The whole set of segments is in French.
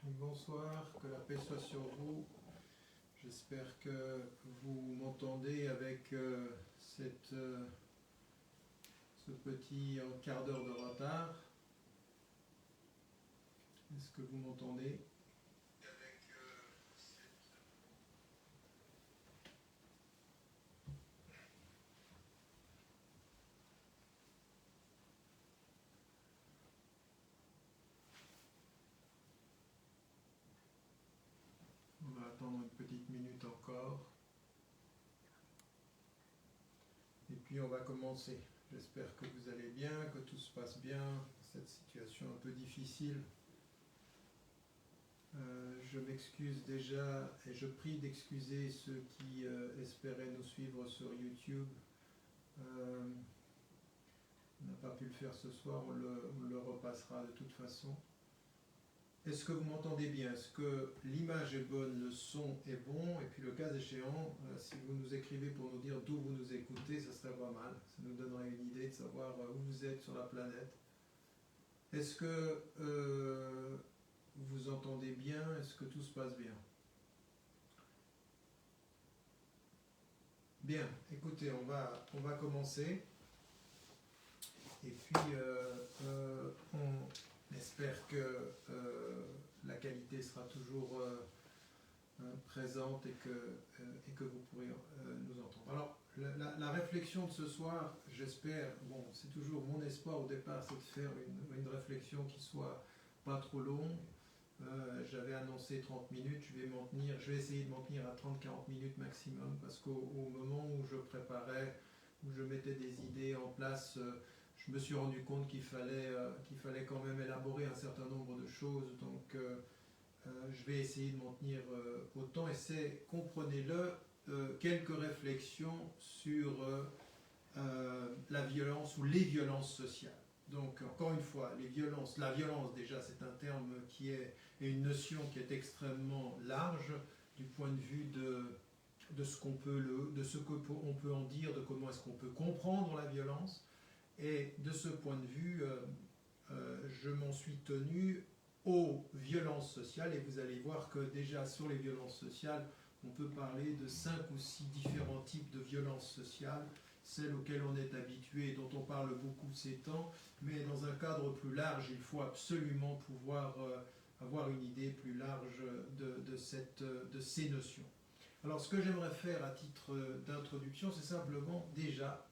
Bonsoir, que la paix soit sur vous. J'espère que vous m'entendez avec ce petit quart d'heure de retard. Est-ce que vous m'entendez? On va attendre une petite minute encore. Et puis on va commencer. J'espère que vous allez bien, que tout se passe bien. Cette situation un peu difficile. Je m'excuse déjà et je prie d'excuser ceux qui espéraient nous suivre sur YouTube. On n'a pas pu le faire ce soir, on le repassera de toute façon. Est-ce que vous m'entendez bien? Est-ce que l'image est bonne, le son est bon? Et puis le cas échéant, si vous nous écrivez pour nous dire d'où vous nous écoutez, ça serait pas mal. Ça nous donnerait une idée de savoir où vous êtes sur la planète. Est-ce que vous entendez bien? Est-ce que tout se passe bien? Bien, écoutez, on va commencer. Et puis, on espère que la qualité sera toujours présente et que vous pourrez nous entendre. Alors, la réflexion de ce soir, j'espère, bon, c'est toujours mon espoir au départ, c'est de faire une réflexion qui soit pas trop longue. J'avais annoncé 30 minutes, je vais essayer de m'en tenir à 30-40 minutes maximum, parce qu'au moment où je préparais, où je mettais des idées en place, je me suis rendu compte qu'il fallait quand même élaborer un certain nombre de choses, donc je vais essayer de m'en tenir au temps, et c'est, comprenez-le, quelques réflexions sur la violence ou les violences sociales. Donc, encore une fois, la violence déjà, c'est un terme et une notion qui est extrêmement large du point de vue de ce qu'on peut en dire, de comment est-ce qu'on peut comprendre la violence. Et de ce point de vue, je m'en suis tenu aux violences sociales, et vous allez voir que déjà sur les violences sociales, on peut parler de 5 ou 6 différents types de violences sociales, celles auxquelles on est habitué et dont on parle beaucoup ces temps, mais dans un cadre plus large, il faut absolument pouvoir avoir une idée plus large de ces notions. Alors ce que j'aimerais faire à titre d'introduction, c'est simplement déjà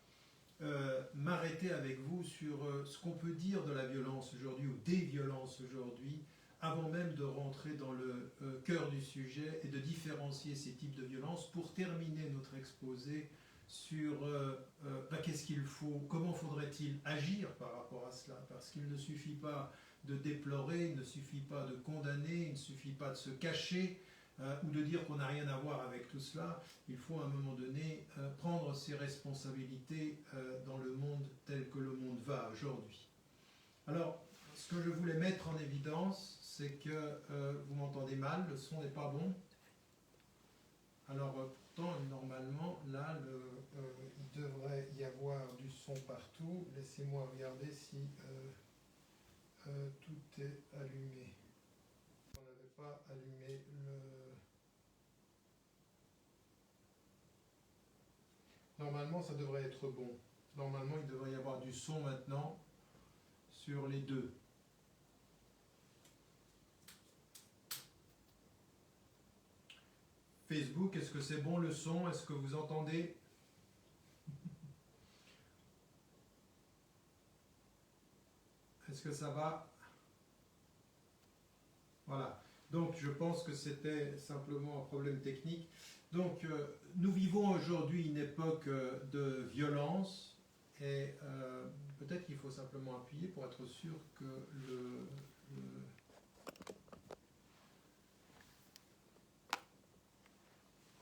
m'arrêter avec vous sur ce qu'on peut dire de la violence aujourd'hui ou des violences aujourd'hui, avant même de rentrer dans le cœur du sujet et de différencier ces types de violences, pour terminer notre exposé sur qu'est-ce qu'il faut, comment faudrait-il agir par rapport à cela, parce qu'il ne suffit pas de déplorer, il ne suffit pas de condamner, il ne suffit pas de se cacher ou de dire qu'on n'a rien à voir avec tout cela. Il faut à un moment donné prendre ses responsabilités dans le monde tel que le monde va aujourd'hui. Alors, ce que je voulais mettre en évidence, c'est que vous m'entendez mal, le son n'est pas bon. Alors, pourtant, normalement, là, il devrait y avoir du son partout. Laissez-moi regarder si tout est allumé. On n'avait pas allumé Normalement, ça devrait être bon. Normalement, il devrait y avoir du son maintenant sur les deux. Facebook, est-ce que c'est bon le son? Est-ce que vous entendez? Est-ce que ça va? Voilà. Donc, je pense que c'était simplement un problème technique. Donc, nous vivons aujourd'hui une époque de violence, et peut-être qu'il faut simplement appuyer pour être sûr que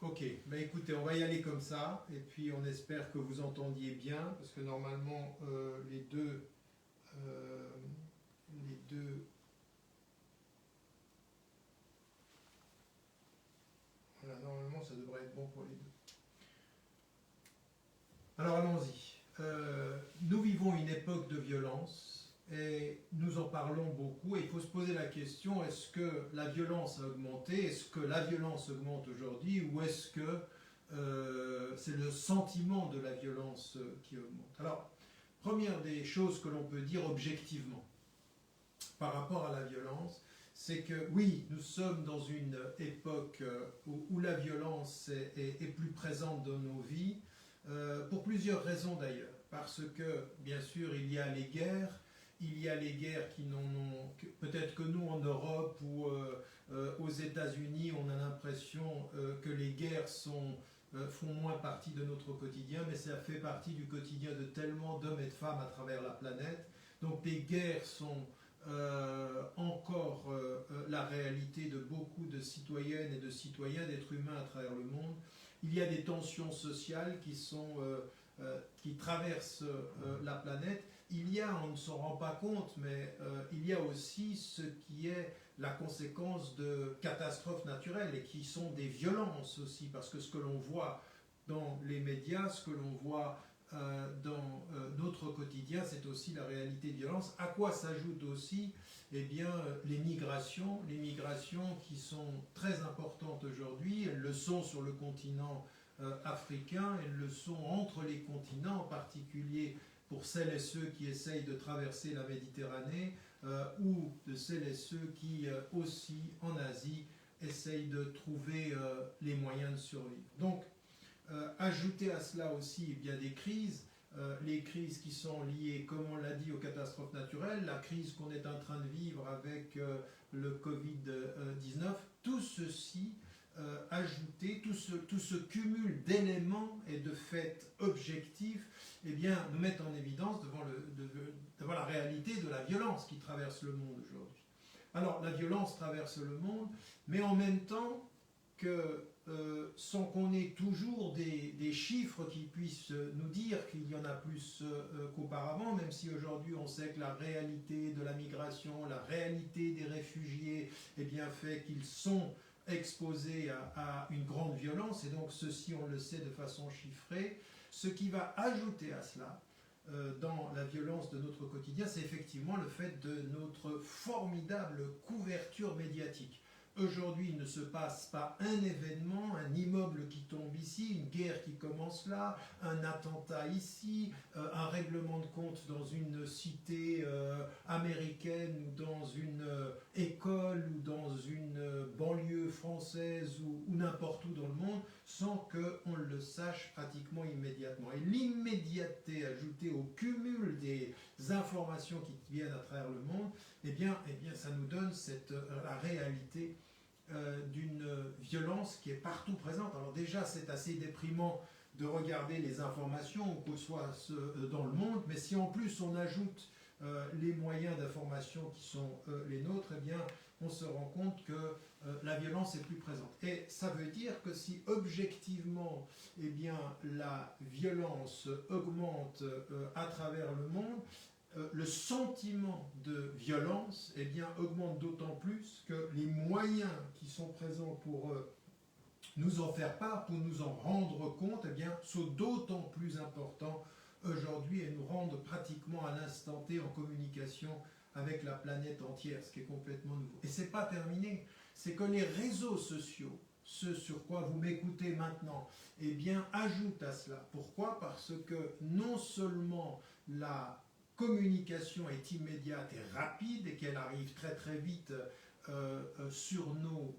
Ok, bah écoutez, on va y aller comme ça, et puis on espère que vous entendiez bien, parce que normalement les deux voilà, normalement ça devrait être bon pour les deux. Alors allons-y. Nous vivons une époque de violence, et nous nous en parlons beaucoup et il faut se poser la question, est-ce que la violence a augmenté? Est-ce que la violence augmente aujourd'hui ou est-ce que c'est le sentiment de la violence qui augmente? Alors, première des choses que l'on peut dire objectivement par rapport à la violence, c'est que oui, nous sommes dans une époque où la violence est plus présente dans nos vies, pour plusieurs raisons d'ailleurs. Parce que, bien sûr, il y a les guerres qui n'en ont... Peut-être que nous, en Europe ou aux États-Unis, on a l'impression que les guerres font moins partie de notre quotidien, mais ça fait partie du quotidien de tellement d'hommes et de femmes à travers la planète. Donc les guerres sont encore la réalité de beaucoup de citoyennes et de citoyens, d'êtres humains à travers le monde. Il y a des tensions sociales qui traversent la planète. Il y a, on ne s'en rend pas compte, mais il y a aussi ce qui est la conséquence de catastrophes naturelles et qui sont des violences aussi, parce que ce que l'on voit dans les médias, ce que l'on voit dans notre quotidien, c'est aussi la réalité de violence. À quoi s'ajoutent aussi les migrations qui sont très importantes aujourd'hui. Elles le sont sur le continent africain, elles le sont entre les continents, en particulier pour celles et ceux qui essayent de traverser la Méditerranée ou de celles et ceux qui aussi en Asie essayent de trouver les moyens de survivre. Donc, ajouter à cela aussi des crises, les crises qui sont liées, comme on l'a dit, aux catastrophes naturelles, la crise qu'on est en train de vivre avec le Covid-19, tout ceci ajouté, tout ce cumul d'éléments et de faits objectifs nous met en évidence devant la réalité de la violence qui traverse le monde aujourd'hui. Alors la violence traverse le monde, mais en même temps que sans qu'on ait toujours des chiffres qui puissent nous dire qu'il y en a plus qu'auparavant, même si aujourd'hui on sait que la réalité de la migration, la réalité des réfugiés fait qu'ils sont exposés à une grande violence, et donc ceci on le sait de façon chiffrée. Ce qui va ajouter à cela dans la violence de notre quotidien, c'est effectivement le fait de notre formidable couverture médiatique. Aujourd'hui, il ne se passe pas un événement, un immeuble qui tombe ici, une guerre qui commence là, un attentat ici, un règlement de compte dans une cité américaine ou dans une école ou dans une banlieue française ou n'importe où dans le monde, sans qu'on le sache pratiquement immédiatement. Et l'immédiateté ajoutée au cumul des informations qui viennent à travers le monde, ça nous donne la réalité d'une violence qui est partout présente. Alors déjà, c'est assez déprimant de regarder les informations, que ce soit dans le monde, mais si en plus on ajoute les moyens d'information qui sont les nôtres, on se rend compte que la violence est plus présente. Et ça veut dire que si objectivement, la violence augmente à travers le monde, le sentiment de violence augmente d'autant plus que les moyens qui sont présents pour nous en faire part, pour nous en rendre compte, sont d'autant plus importants aujourd'hui et nous rendent pratiquement à l'instant T en communication avec la planète entière, ce qui est complètement nouveau. Et c'est pas terminé, c'est que les réseaux sociaux, ce sur quoi vous m'écoutez maintenant, ajoutent à cela. Pourquoi ? Parce que non seulement la communication est immédiate et rapide et qu'elle arrive très très vite sur nos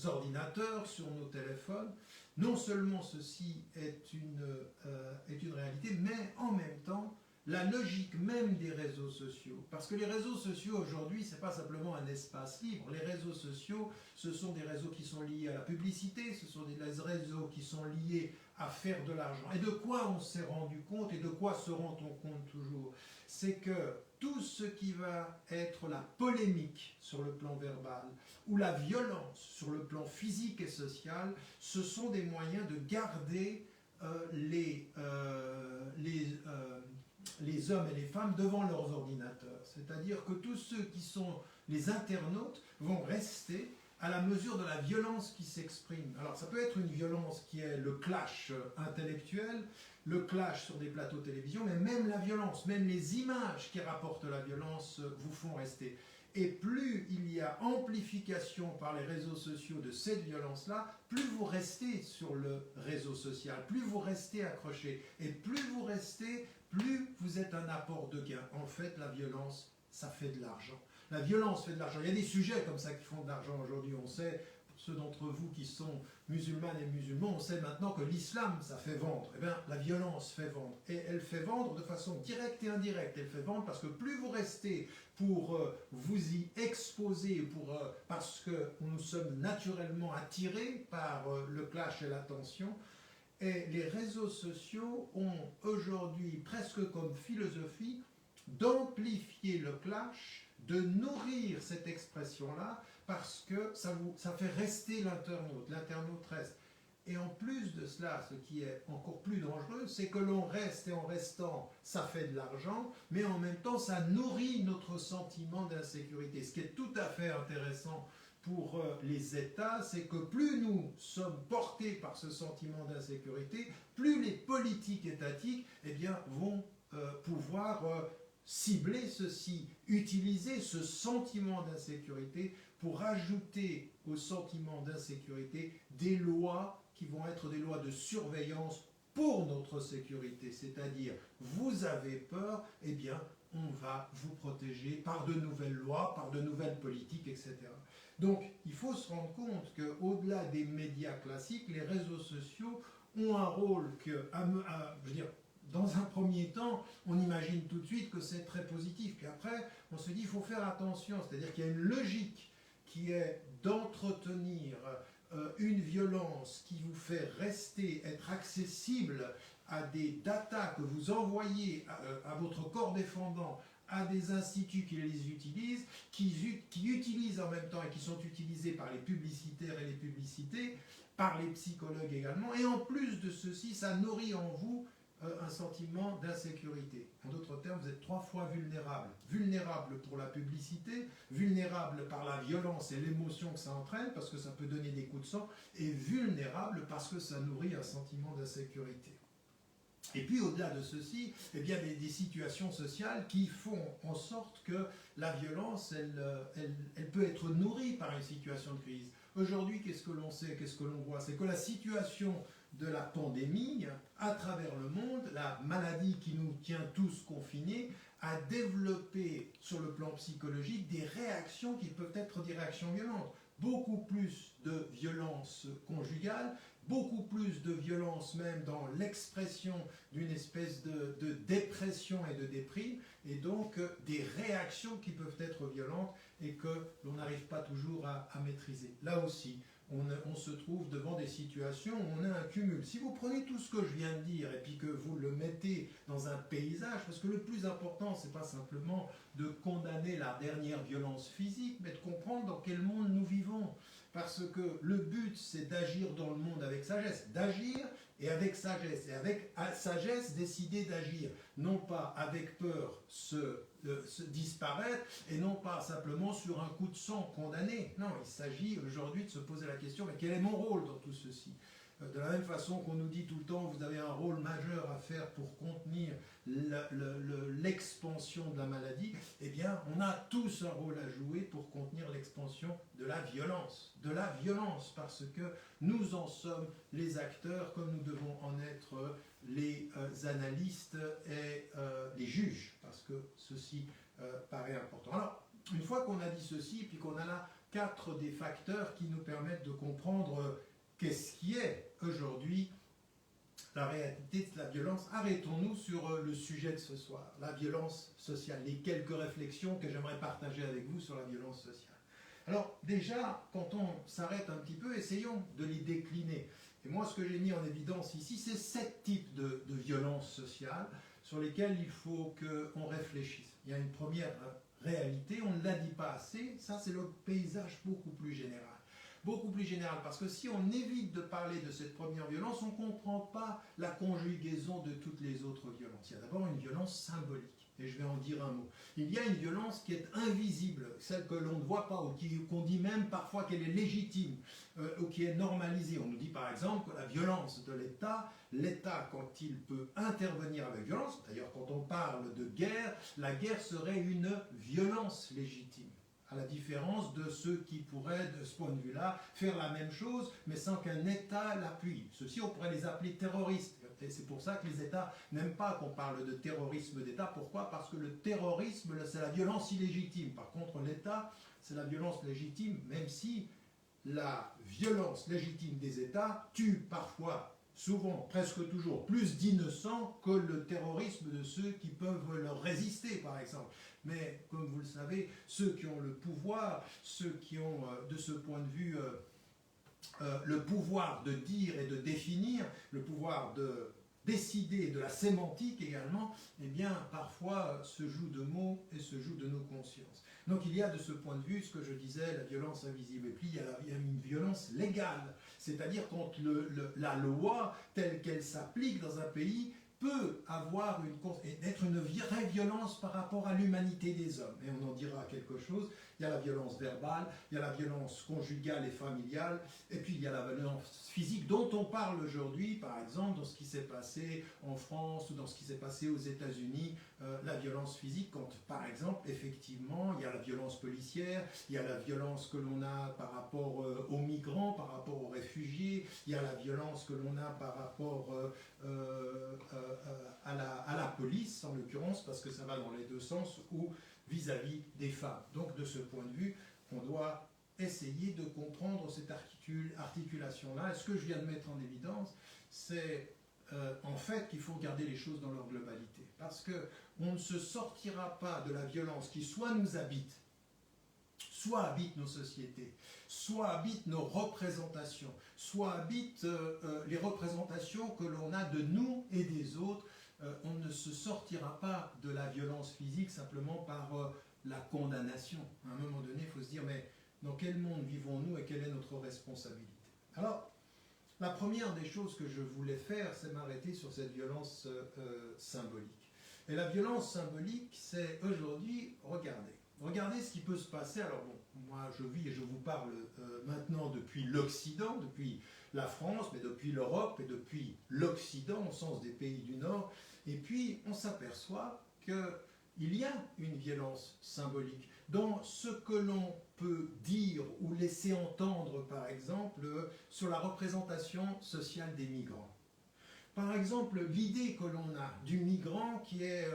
ordinateurs, sur nos téléphones, non seulement ceci est une réalité, mais en même temps, la logique même des réseaux sociaux. Parce que les réseaux sociaux aujourd'hui, ce n'est pas simplement un espace libre. Les réseaux sociaux, ce sont des réseaux qui sont liés à la publicité, ce sont des réseaux qui sont liés à faire de l'argent. Et de quoi on s'est rendu compte et de quoi se rend-on compte toujours ? C'est que tout ce qui va être la polémique sur le plan verbal ou la violence sur le plan physique et social, ce sont des moyens de garder les hommes et les femmes devant leurs ordinateurs. C'est-à-dire que tous ceux qui sont les internautes vont rester à la mesure de la violence qui s'exprime. Alors ça peut être une violence qui est le clash intellectuel, le clash sur des plateaux de télévision, mais même la violence, même les images qui rapportent la violence vous font rester. Et plus il y a amplification par les réseaux sociaux de cette violence-là, plus vous restez sur le réseau social, plus vous restez accroché. Et plus vous restez, plus vous êtes un apport de gain. En fait, la violence, ça fait de l'argent. La violence fait de l'argent. Il y a des sujets comme ça qui font de l'argent aujourd'hui. On sait, pour ceux d'entre vous qui sont musulmanes et musulmans, on sait maintenant que l'islam, ça fait vendre. Eh bien, la violence fait vendre. Et elle fait vendre de façon directe et indirecte. Elle fait vendre parce que plus vous restez pour vous y exposer, parce que nous sommes naturellement attirés par le clash et la tension. Et les réseaux sociaux ont aujourd'hui presque comme philosophie d'amplifier le clash, de nourrir cette expression-là, parce que ça fait rester l'internaute reste. Et en plus de cela, ce qui est encore plus dangereux, c'est que l'on reste, et en restant, ça fait de l'argent, mais en même temps, ça nourrit notre sentiment d'insécurité. Ce qui est tout à fait intéressant pour les États, c'est que plus nous sommes portés par ce sentiment d'insécurité, plus les politiques étatiques vont pouvoir cibler ceci, utiliser ce sentiment d'insécurité pour ajouter au sentiment d'insécurité des lois qui vont être des lois de surveillance pour notre sécurité. C'est-à-dire, vous avez peur, on va vous protéger par de nouvelles lois, par de nouvelles politiques, etc. Donc, il faut se rendre compte qu'au-delà des médias classiques, les réseaux sociaux ont un rôle dans un premier temps, on imagine tout de suite que c'est très positif. Puis après, on se dit qu'il faut faire attention. C'est-à-dire qu'il y a une logique qui est d'entretenir une violence qui vous fait rester, être accessible à des datas que vous envoyez à votre corps défendant, à des instituts qui les utilisent, qui utilisent en même temps et qui sont utilisés par les publicitaires et les publicités, par les psychologues également. Et en plus de ceci, ça nourrit en vous un sentiment d'insécurité. En d'autres termes, vous êtes 3 fois vulnérable. Vulnérable pour la publicité, vulnérable par la violence et l'émotion que ça entraîne, parce que ça peut donner des coups de sang, et vulnérable parce que ça nourrit un sentiment d'insécurité. Et puis au-delà de ceci, il y a des situations sociales qui font en sorte que la violence, elle peut être nourrie par une situation de crise. Aujourd'hui, qu'est-ce que l'on sait, qu'est-ce que l'on voit? C'est que la situation de la pandémie à travers le monde, la maladie qui nous tient tous confinés, a développé sur le plan psychologique des réactions qui peuvent être des réactions violentes. Beaucoup plus de violence conjugale, beaucoup plus de violence même dans l'expression d'une espèce de dépression et de déprime, et donc des réactions qui peuvent être violentes et que l'on n'arrive pas toujours à maîtriser. Là aussi, on se trouve devant des situations où on a un cumul. Si vous prenez tout ce que je viens de dire et puis que vous le mettez dans un paysage, parce que le plus important, c'est pas simplement de condamner la dernière violence physique, mais de comprendre dans quel monde nous vivons. Parce que le but, c'est d'agir dans le monde avec sagesse, d'agir et avec sagesse, et avec sagesse décider d'agir, non pas avec peur se disparaître, et non pas simplement sur un coup de sang condamné. Non, il s'agit aujourd'hui de se poser la question, mais quel est mon rôle dans tout ceci? De la même façon qu'on nous dit tout le temps, vous avez un rôle majeur à faire pour contenir l'expansion de la maladie, eh bien, on a tous un rôle à jouer pour contenir l'expansion de la violence. De la violence, parce que nous en sommes les acteurs, comme nous devons en être les analystes et les juges, parce que ceci paraît important. Alors, une fois qu'on a dit ceci, puis qu'on a là 4 des facteurs qui nous permettent de comprendre qu'est-ce qui est aujourd'hui la réalité de la violence, arrêtons-nous sur le sujet de ce soir, la violence sociale, les quelques réflexions que j'aimerais partager avec vous sur la violence sociale. Alors déjà, quand on s'arrête un petit peu, essayons de les décliner. Et moi, ce que j'ai mis en évidence ici, c'est 7 types de violences sociales sur lesquelles il faut qu'on réfléchisse. Il y a une première réalité, on ne l'a dit pas assez, ça c'est le paysage beaucoup plus général. Beaucoup plus général, parce que si on évite de parler de cette première violence, on ne comprend pas la conjugaison de toutes les autres violences. Il y a d'abord une violence symbolique. et je vais en dire un mot. Il y a une violence qui est invisible, celle que l'on ne voit pas, ou qu'on dit même parfois qu'elle est légitime, ou qui est normalisée. On nous dit par exemple que la violence de l'État, quand il peut intervenir avec violence, d'ailleurs quand on parle de guerre, la guerre serait une violence légitime, à la différence de ceux qui pourraient, de ce point de vue-là, faire la même chose, mais sans qu'un État l'appuie. Ceux-ci, on pourrait les appeler terroristes. Et c'est pour ça que les États n'aiment pas qu'on parle de terrorisme d'État. Pourquoi? Parce que le terrorisme, c'est la violence illégitime. Par contre, l'État, c'est la violence légitime, même si la violence légitime des États tue parfois, souvent, presque toujours, plus d'innocents que le terrorisme de ceux qui peuvent leur résister, par exemple. Mais, comme vous le savez, ceux qui ont le pouvoir, ceux qui ont, de ce point de vue, le pouvoir de dire et de définir, le pouvoir de décider de la sémantique également, eh bien, parfois se joue de mots et se joue de nos consciences. Donc il y a de ce point de vue, ce que je disais, la violence invisible. Et puis il y a une violence légale, c'est-à-dire quand la loi telle qu'elle s'applique dans un pays peut avoir être une vraie violence par rapport à l'humanité des hommes. Et on en dira quelque chose. Il y a la violence verbale, il y a la violence conjugale et familiale, et puis il y a la violence physique dont on parle aujourd'hui, par exemple, dans ce qui s'est passé en France ou dans ce qui s'est passé aux États-Unis, la violence physique, quand, par exemple, effectivement, il y a la violence policière, il y a la violence que l'on a par rapport aux migrants, par rapport aux réfugiés, il y a la violence que l'on a par rapport à la police, en l'occurrence, parce que ça va dans les deux sens, ou vis-à-vis des femmes. Donc, de ce point de vue, on doit essayer de comprendre cette articulation-là. Et ce que je viens de mettre en évidence, c'est en fait qu'il faut regarder les choses dans leur globalité. Parce qu'on ne se sortira pas de la violence qui soit nous habite, soit habite nos sociétés, soit habite nos représentations, soit habite les représentations que l'on a de nous et des autres. On ne se sortira pas de la violence physique simplement par la condamnation. À un moment donné, il faut se dire, mais dans quel monde vivons-nous et quelle est notre responsabilité? Alors, la première des choses que je voulais faire, c'est m'arrêter sur cette violence symbolique. Et la violence symbolique, c'est aujourd'hui, regardez ce qui peut se passer. Alors bon, moi je vis et je vous parle maintenant depuis l'Occident, depuis la France, mais depuis l'Europe et depuis l'Occident, au sens des pays du Nord. Et puis on s'aperçoit qu'il y a une violence symbolique dans ce que l'on peut dire ou laisser entendre, par exemple, sur la représentation sociale des migrants. Par exemple, l'idée que l'on a du migrant qui est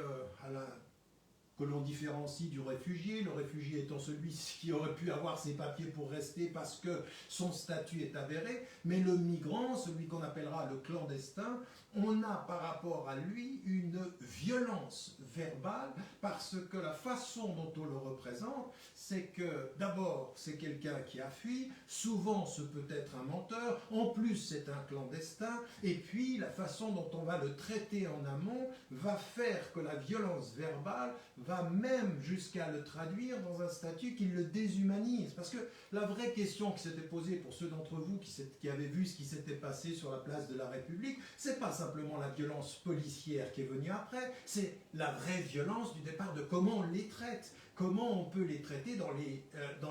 que l'on différencie du réfugié, le réfugié étant celui qui aurait pu avoir ses papiers pour rester parce que son statut est avéré, mais le migrant, celui qu'on appellera le clandestin, on a par rapport à lui une violence verbale parce que la façon dont on le représente, c'est que d'abord c'est quelqu'un qui a fui, souvent ce peut être un menteur, en plus c'est un clandestin, et puis la façon dont on va le traiter en amont va faire que la violence verbale va même jusqu'à le traduire dans un statut qui le déshumanise. Parce que la vraie question qui s'était posée pour ceux d'entre vous qui avaient vu ce qui s'était passé sur la place de la République, c'est pas simplement la violence policière qui est venue après, c'est la vraie violence du départ de comment on les traite, comment on peut les traiter dans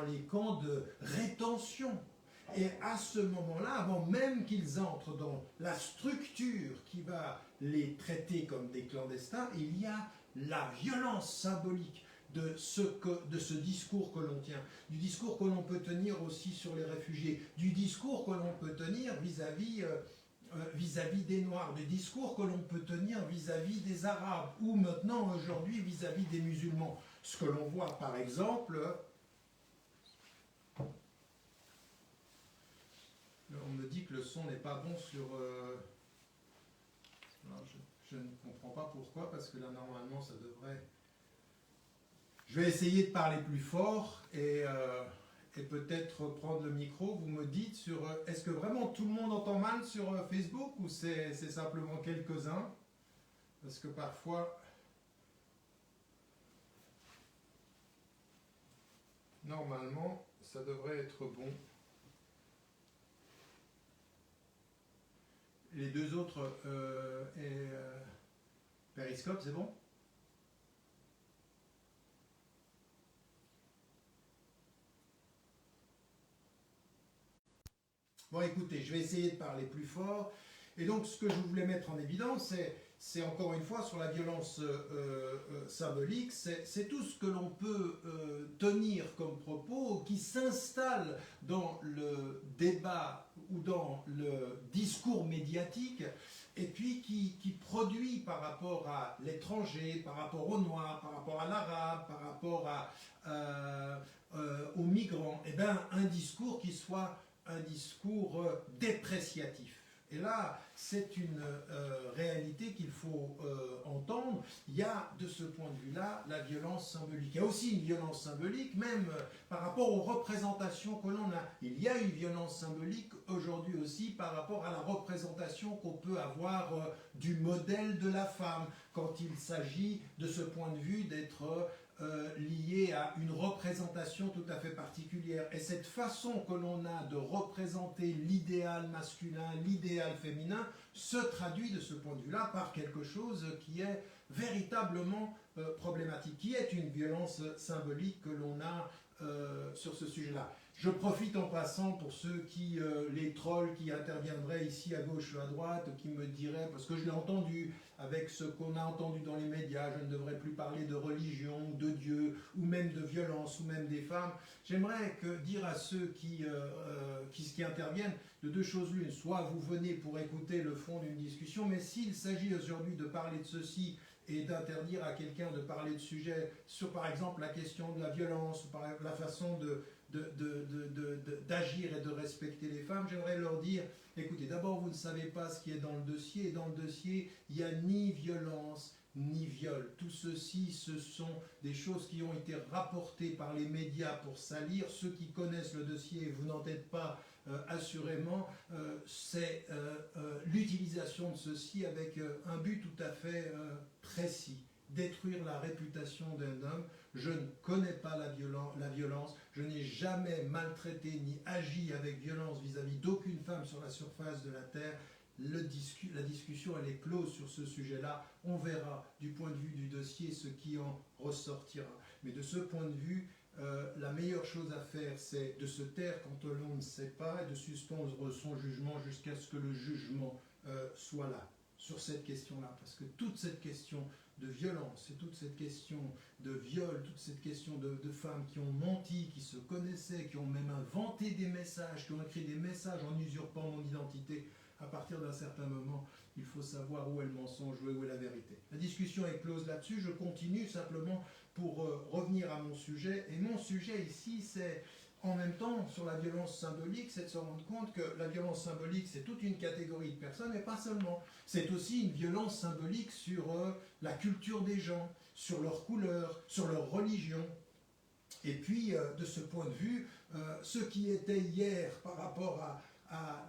les camps de rétention. Et à ce moment-là, avant même qu'ils entrent dans la structure qui va les traiter comme des clandestins, il y a la violence symbolique de ce discours que l'on tient, du discours que l'on peut tenir aussi sur les réfugiés, du discours que l'on peut tenir vis-à-vis des Noirs, du discours que l'on peut tenir vis-à-vis des Arabes, ou maintenant aujourd'hui vis-à-vis des musulmans. Ce que l'on voit par exemple, on me dit que le son n'est pas bon sur... Alors je ne comprends pas pourquoi, parce que là normalement ça devrait... Je vais essayer de parler plus fort et peut-être prendre le micro. Vous me dites sur... Est-ce que vraiment tout le monde entend mal sur Facebook ou c'est simplement quelques-uns? Parce que parfois... Normalement, ça devrait être bon. Les deux autres... Périscope, c'est bon? Bon, écoutez, je vais essayer de parler plus fort. Et donc, ce que je voulais mettre en évidence, c'est encore une fois sur la violence symbolique, c'est tout ce que l'on peut tenir comme propos qui s'installe dans le débat ou dans le discours médiatique et puis qui produit par rapport à l'étranger, par rapport aux Noirs, par rapport à l'Arabe, par rapport aux migrants, eh bien, un discours qui soit un discours dépréciatif. Et là, c'est une réalité qu'il faut entendre. Il y a, de ce point de vue-là, la violence symbolique. Il y a aussi une violence symbolique, même par rapport aux représentations que l'on a. Il y a une violence symbolique aujourd'hui aussi par rapport à la représentation qu'on peut avoir du modèle de la femme, quand il s'agit, de ce point de vue, d'être lié à une représentation tout à fait particulière. Et cette façon que l'on a de représenter l'idéal masculin, l'idéal féminin, se traduit de ce point de vue-là par quelque chose qui est véritablement problématique, qui est une violence symbolique que l'on a sur ce sujet-là. Je profite en passant pour ceux qui, les trolls qui interviendraient ici à gauche ou à droite, qui me diraient, parce que je l'ai entendu avec ce qu'on a entendu dans les médias, je ne devrais plus parler de religion, de Dieu, ou même de violence, ou même des femmes. J'aimerais dire à ceux qui interviennent de deux choses l'une. Soit vous venez pour écouter le fond d'une discussion, mais s'il s'agit aujourd'hui de parler de ceci et d'interdire à quelqu'un de parler de sujet sur, par exemple, la question de la violence, ou par la façon d'agir et de respecter les femmes, j'aimerais leur dire, écoutez, d'abord vous ne savez pas ce qui est dans le dossier, et dans le dossier, il n'y a ni violence, ni viol. Tout ceci, ce sont des choses qui ont été rapportées par les médias pour salir. Ceux qui connaissent le dossier, vous n'en êtes pas assurément, c'est l'utilisation de ceci avec un but tout à fait précis. Détruire la réputation d'un homme. Je ne connais pas la violence, je n'ai jamais maltraité ni agi avec violence vis-à-vis d'aucune femme sur la surface de la terre. La discussion elle est close sur ce sujet-là. On verra du point de vue du dossier ce qui en ressortira. Mais de ce point de vue, la meilleure chose à faire, c'est de se taire quand l'on ne sait pas et de suspendre son jugement jusqu'à ce que le jugement soit là, sur cette question-là. Parce que toute cette question de violence, et toute cette question de viol, toute cette question de femmes qui ont menti, qui se connaissaient, qui ont même inventé des messages, qui ont écrit des messages en usurpant mon identité, à partir d'un certain moment, il faut savoir où est le mensonge, où est la vérité. La discussion est close là-dessus, je continue simplement pour revenir à mon sujet, et mon sujet ici, c'est en même temps, sur la violence symbolique, c'est de se rendre compte que la violence symbolique, c'est toute une catégorie de personnes, mais pas seulement. C'est aussi une violence symbolique sur la culture des gens, sur leur couleur, sur leur religion. Et puis, de ce point de vue, ce qui était hier par rapport à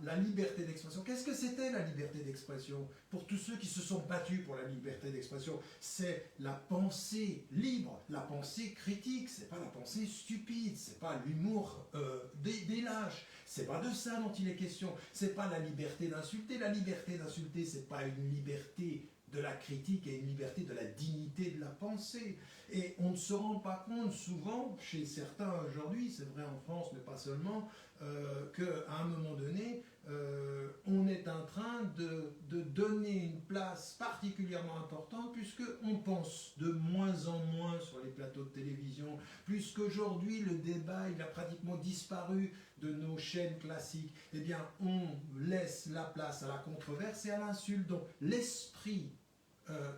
la liberté d'expression. Qu'est-ce que c'était la liberté d'expression? Pour tous ceux qui se sont battus pour la liberté d'expression, c'est la pensée libre, la pensée critique, c'est pas la pensée stupide, c'est pas l'humour des lâches, c'est pas de ça dont il est question, c'est pas la liberté d'insulter. La liberté d'insulter, c'est pas une liberté de la critique et une liberté de la dignité de la pensée. Et on ne se rend pas compte souvent, chez certains aujourd'hui, c'est vrai en France, mais pas seulement, qu'à un moment donné, on est en train de donner une place particulièrement importante, puisqu'on pense de moins en moins sur les plateaux de télévision, puisqu'aujourd'hui le débat il a pratiquement disparu de nos chaînes classiques. Eh bien, on laisse la place à la controverse et à l'insulte. Donc l'esprit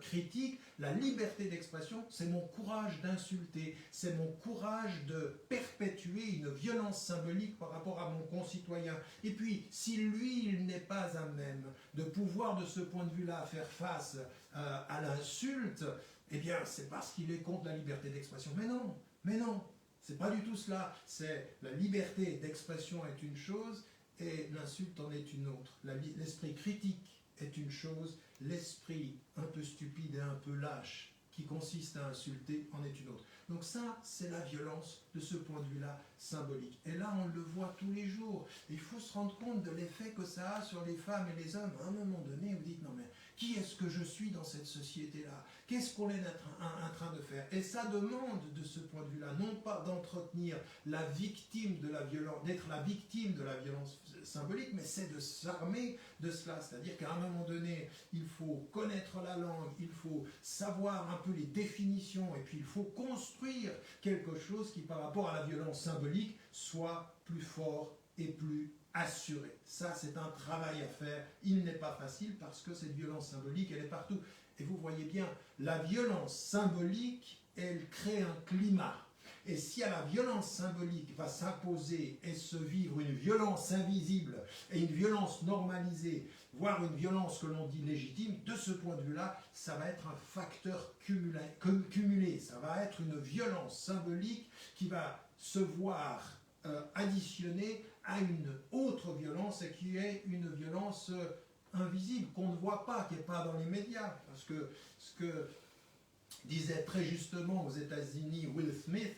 critique, la liberté d'expression, c'est mon courage d'insulter, c'est mon courage de perpétuer une violence symbolique par rapport à mon concitoyen. Et puis, si lui, il n'est pas à même de pouvoir de ce point de vue-là faire face à l'insulte, eh bien, c'est parce qu'il est contre la liberté d'expression. Mais non, c'est pas du tout cela. C'est la liberté d'expression est une chose et l'insulte en est une autre. L'esprit critique est une chose, l'esprit un peu stupide et un peu lâche qui consiste à insulter en est une autre. Donc ça, c'est la violence de ce point de vue-là symbolique. Et là, on le voit tous les jours. Il faut se rendre compte de l'effet que ça a sur les femmes et les hommes. À un moment donné, vous dites, non mais Qui est-ce que je suis dans cette société-là? Qu'est-ce qu'on est en train de faire? Et ça demande, de ce point de vue-là, non pas d'entretenir la victime de la violence, d'être la victime de la violence symbolique, mais c'est de s'armer de cela. C'est-à-dire qu'à un moment donné, il faut connaître la langue, il faut savoir un peu les définitions, et puis il faut construire quelque chose qui, par rapport à la violence symbolique, soit plus fort et plus assuré. Ça, c'est un travail à faire. Il n'est pas facile parce que cette violence symbolique, elle est partout. Et vous voyez bien, la violence symbolique, elle crée un climat. Et si à la violence symbolique va s'imposer et se vivre une violence invisible et une violence normalisée, voire une violence que l'on dit légitime, de ce point de vue-là, ça va être un facteur cumulé. Ça va être une violence symbolique qui va se voir additionnée à une autre violence, et qui est une violence invisible, qu'on ne voit pas, qui n'est pas dans les médias. Parce que ce que disait très justement aux États-Unis Will Smith,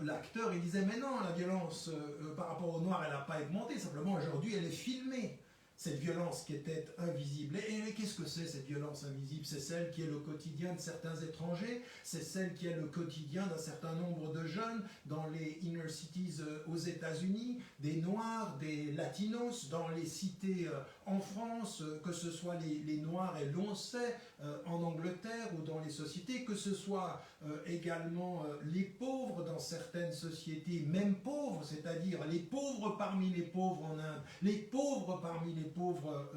l'acteur, il disait, mais non, la violence par rapport aux Noirs, elle n'a pas augmenté, simplement aujourd'hui elle est filmée. Cette violence qui était invisible. Et qu'est-ce que c'est cette violence invisible? C'est celle qui est le quotidien de certains étrangers, c'est celle qui est le quotidien d'un certain nombre de jeunes dans les inner cities aux États-Unis, des Noirs, des Latinos, dans les cités en France, que ce soit les Noirs, et l'on sait, en Angleterre ou dans les sociétés, que ce soit également les pauvres dans certaines sociétés, même pauvres, c'est-à-dire les pauvres parmi les pauvres en Inde, les pauvres parmi les pauvres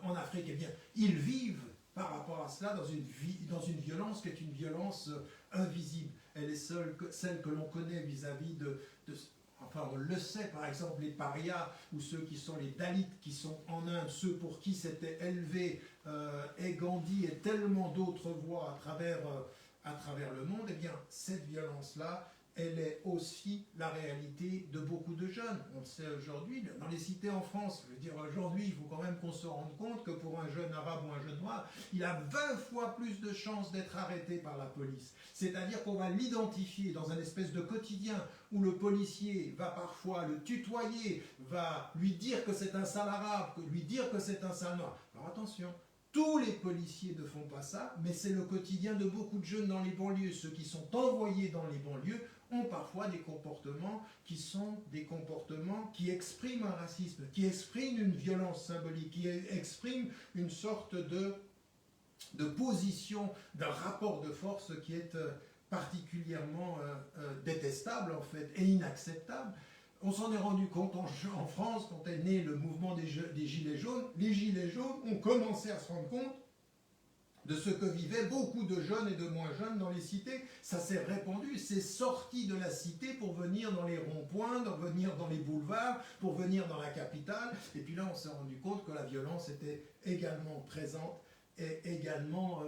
en Afrique, eh bien, ils vivent par rapport à cela dans une violence qui est une violence invisible. Elle est celle que l'on connaît vis-à-vis enfin, on le sait, par exemple, les parias, ou ceux qui sont les Dalits, qui sont en Inde, ceux pour qui s'était élevé et Gandhi et tellement d'autres voix à travers le monde, eh bien, cette violence-là, elle est aussi la réalité de beaucoup de jeunes. On le sait aujourd'hui, dans les cités en France, je veux dire, aujourd'hui, il faut quand même qu'on se rende compte que pour un jeune arabe ou un jeune noir, il a 20 fois plus de chances d'être arrêté par la police. C'est-à-dire qu'on va l'identifier dans un espèce de quotidien où le policier va parfois le tutoyer, va lui dire que c'est un sale arabe, lui dire que c'est un sale noir. Alors attention, tous les policiers ne font pas ça, mais c'est le quotidien de beaucoup de jeunes dans les banlieues. Ceux qui sont envoyés dans les banlieues ont parfois des comportements qui sont des comportements qui expriment un racisme, qui expriment une violence symbolique, qui expriment une sorte de position, d'un rapport de force qui est particulièrement détestable en fait et inacceptable. On s'en est rendu compte en France quand est né le mouvement des Gilets jaunes. Les Gilets jaunes ont commencé à se rendre compte de ce que vivaient beaucoup de jeunes et de moins jeunes dans les cités. Ça s'est répandu, c'est sorti de la cité pour venir dans les ronds-points, pour venir dans les boulevards, pour venir dans la capitale. Et puis là, on s'est rendu compte que la violence était également présente et également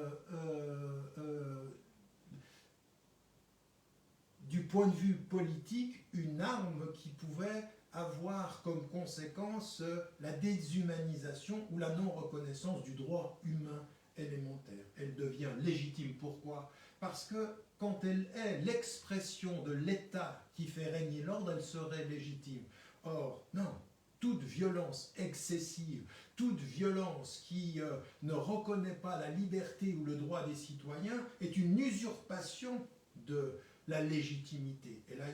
du point de vue politique, une arme qui pouvait avoir comme conséquence la déshumanisation ou la non-reconnaissance du droit humain élémentaire. Elle devient légitime. Pourquoi? Parce que quand elle est l'expression de l'État qui fait régner l'ordre, elle serait légitime. Or, non, toute violence excessive, toute violence qui ne reconnaît pas la liberté ou le droit des citoyens est une usurpation de la légitimité. Et là,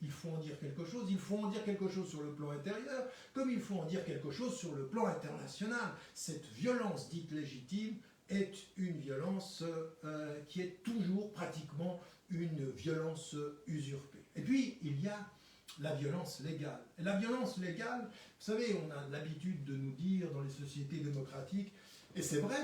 il faut en dire quelque chose. Il faut en dire quelque chose sur le plan intérieur, comme il faut en dire quelque chose sur le plan international. Cette violence dite légitime est une violence qui est toujours pratiquement une violence usurpée. Et puis, il y a la violence légale. Et la violence légale, vous savez, on a l'habitude de nous dire dans les sociétés démocratiques, et c'est vrai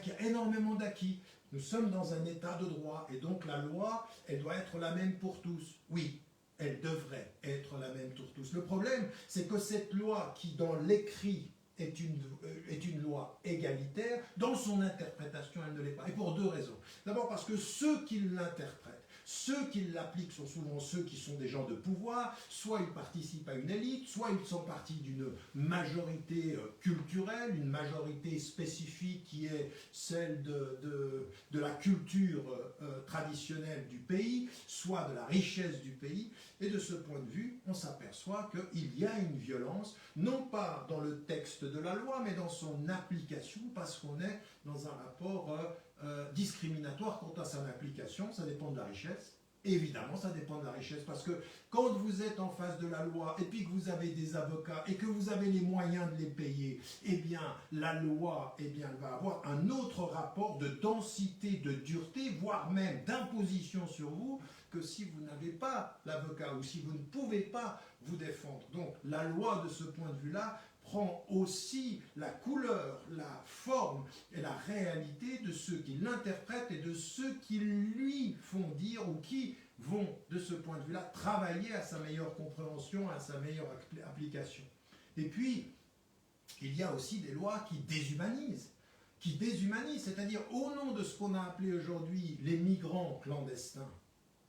qu'il y a énormément d'acquis. Nous sommes dans un état de droit, et donc la loi, elle doit être la même pour tous. Oui, elle devrait être la même pour tous. Le problème, c'est que cette loi qui, dans l'écrit, est une loi égalitaire, dans son interprétation, elle ne l'est pas. Et pour deux raisons. D'abord parce que ceux qui l'interprètent, Ceux qui l'appliquent sont souvent ceux qui sont des gens de pouvoir, soit ils participent à une élite, soit ils sont partis d'une majorité culturelle, une majorité spécifique qui est celle de la culture traditionnelle du pays, soit de la richesse du pays. Et de ce point de vue, on s'aperçoit qu'il y a une violence, non pas dans le texte de la loi, mais dans son application, parce qu'on est dans un rapport discriminatoire quant à son application. Ça dépend de la richesse. Évidemment, ça dépend de la richesse, parce que quand vous êtes en face de la loi, et puis que vous avez des avocats, et que vous avez les moyens de les payer, eh bien, la loi, eh bien, elle va avoir un autre rapport de densité, de dureté, voire même d'imposition sur vous, que si vous n'avez pas l'avocat, ou si vous ne pouvez pas vous défendre. Donc, la loi, de ce point de vue-là, prend aussi la couleur, la forme et la réalité de ceux qui l'interprètent et de ceux qui lui font dire ou qui vont, de ce point de vue-là, travailler à sa meilleure compréhension, à sa meilleure application. Et puis, il y a aussi des lois qui déshumanisent, c'est-à-dire au nom de ce qu'on a appelé aujourd'hui les migrants clandestins,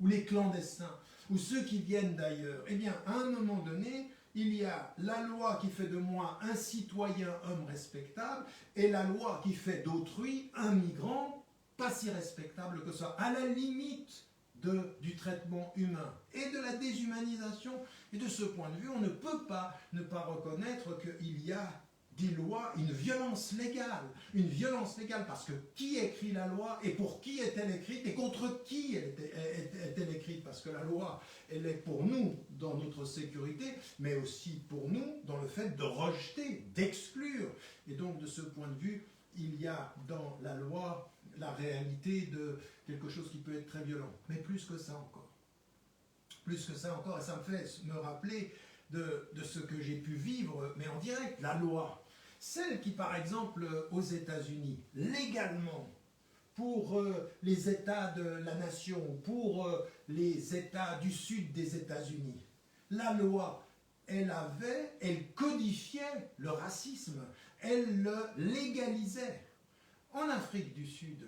ou les clandestins, ou ceux qui viennent d'ailleurs, eh bien, à un moment donné, il y a la loi qui fait de moi un citoyen homme respectable et la loi qui fait d'autrui un migrant pas si respectable que ça, à la limite du traitement humain et de la déshumanisation. Et de ce point de vue, on ne peut pas ne pas reconnaître qu'il y a des lois, une violence légale, parce que qui écrit la loi et pour qui est-elle écrite et contre qui est-elle écrite, parce que la loi, elle est pour nous dans notre sécurité, mais aussi pour nous dans le fait de rejeter, d'exclure. Et donc de ce point de vue, il y a dans la loi la réalité de quelque chose qui peut être très violent, mais plus que ça encore, et ça me fait me rappeler de ce que j'ai pu vivre, mais en direct, la loi. Celle qui, par exemple, aux États-Unis, légalement, pour les États de la nation, pour les États du sud des États-Unis, la loi, elle codifiait le racisme, elle le légalisait. En Afrique du Sud,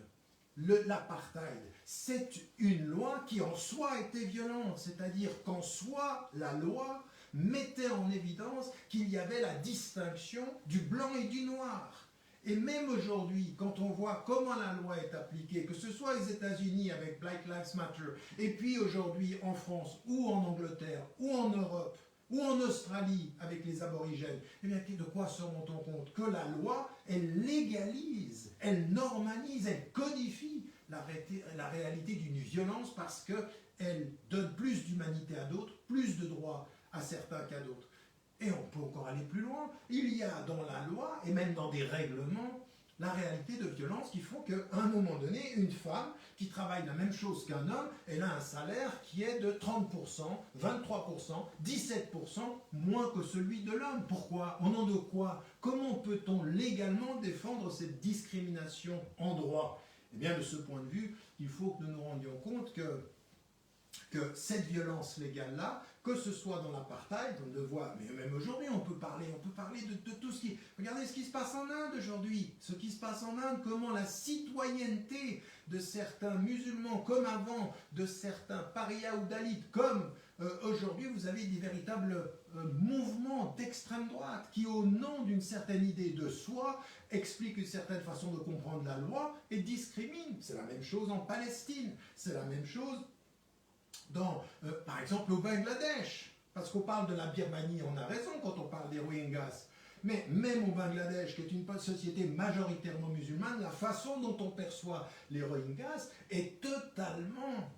l'apartheid, c'est une loi qui en soi était violente, c'est-à-dire qu'en soi, la loi mettait en évidence qu'il y avait la distinction du blanc et du noir. Et même aujourd'hui, quand on voit comment la loi est appliquée, que ce soit aux États-Unis avec Black Lives Matter, et puis aujourd'hui en France, ou en Angleterre, ou en Europe, ou en Australie avec les aborigènes, eh bien, de quoi se rend-on compte? Que la loi, elle légalise, elle normalise, elle codifie la réalité d'une violence parce qu'elle donne plus d'humanité à d'autres, plus de droits à certains qu'à d'autres. Et on peut encore aller plus loin. Il y a dans la loi, et même dans des règlements, la réalité de violence qui font qu'à un moment donné, une femme qui travaille la même chose qu'un homme, elle a un salaire qui est de 30%, 23%, 17% moins que celui de l'homme. Pourquoi? Au nom de quoi? Comment peut-on légalement défendre cette discrimination en droit? Eh bien, de ce point de vue, il faut que nous nous rendions compte que cette violence légale-là, que ce soit dans l'apartheid, on le voit, mais même aujourd'hui, on peut parler de tout ce qui... Regardez ce qui se passe en Inde aujourd'hui, comment la citoyenneté de certains musulmans, comme avant, de certains parias ou dalits, comme aujourd'hui, vous avez des véritables mouvements d'extrême droite qui, au nom d'une certaine idée de soi, expliquent une certaine façon de comprendre la loi et discriminent. C'est la même chose en Palestine, c'est la même chose par exemple au Bangladesh, parce qu'on parle de la Birmanie, on a raison quand on parle des Rohingyas, mais même au Bangladesh, qui est une société majoritairement musulmane, la façon dont on perçoit les Rohingyas est totalement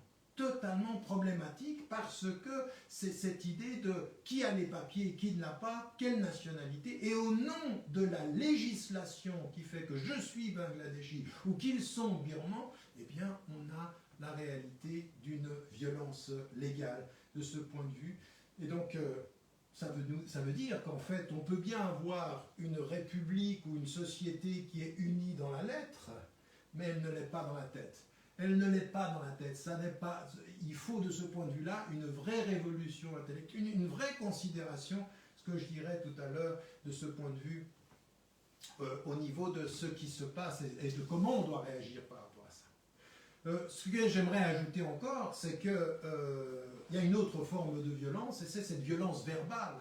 problématique, parce que c'est cette idée de qui a les papiers, qui ne l'a pas, quelle nationalité, et au nom de la législation qui fait que je suis Bangladeshi ou qu'ils sont birmans, eh bien on a la réalité d'une violence légale de ce point de vue. Et donc, ça veut dire qu'en fait, on peut bien avoir une république ou une société qui est unie dans la lettre, mais elle ne l'est pas dans la tête. Il faut de ce point de vue-là une vraie révolution intellectuelle, une vraie considération, ce que je dirais tout à l'heure, de ce point de vue, au niveau de ce qui se passe et de comment on doit réagir par rapport à ça. Ce que j'aimerais ajouter encore, c'est qu'il y a une autre forme de violence, et c'est cette violence verbale,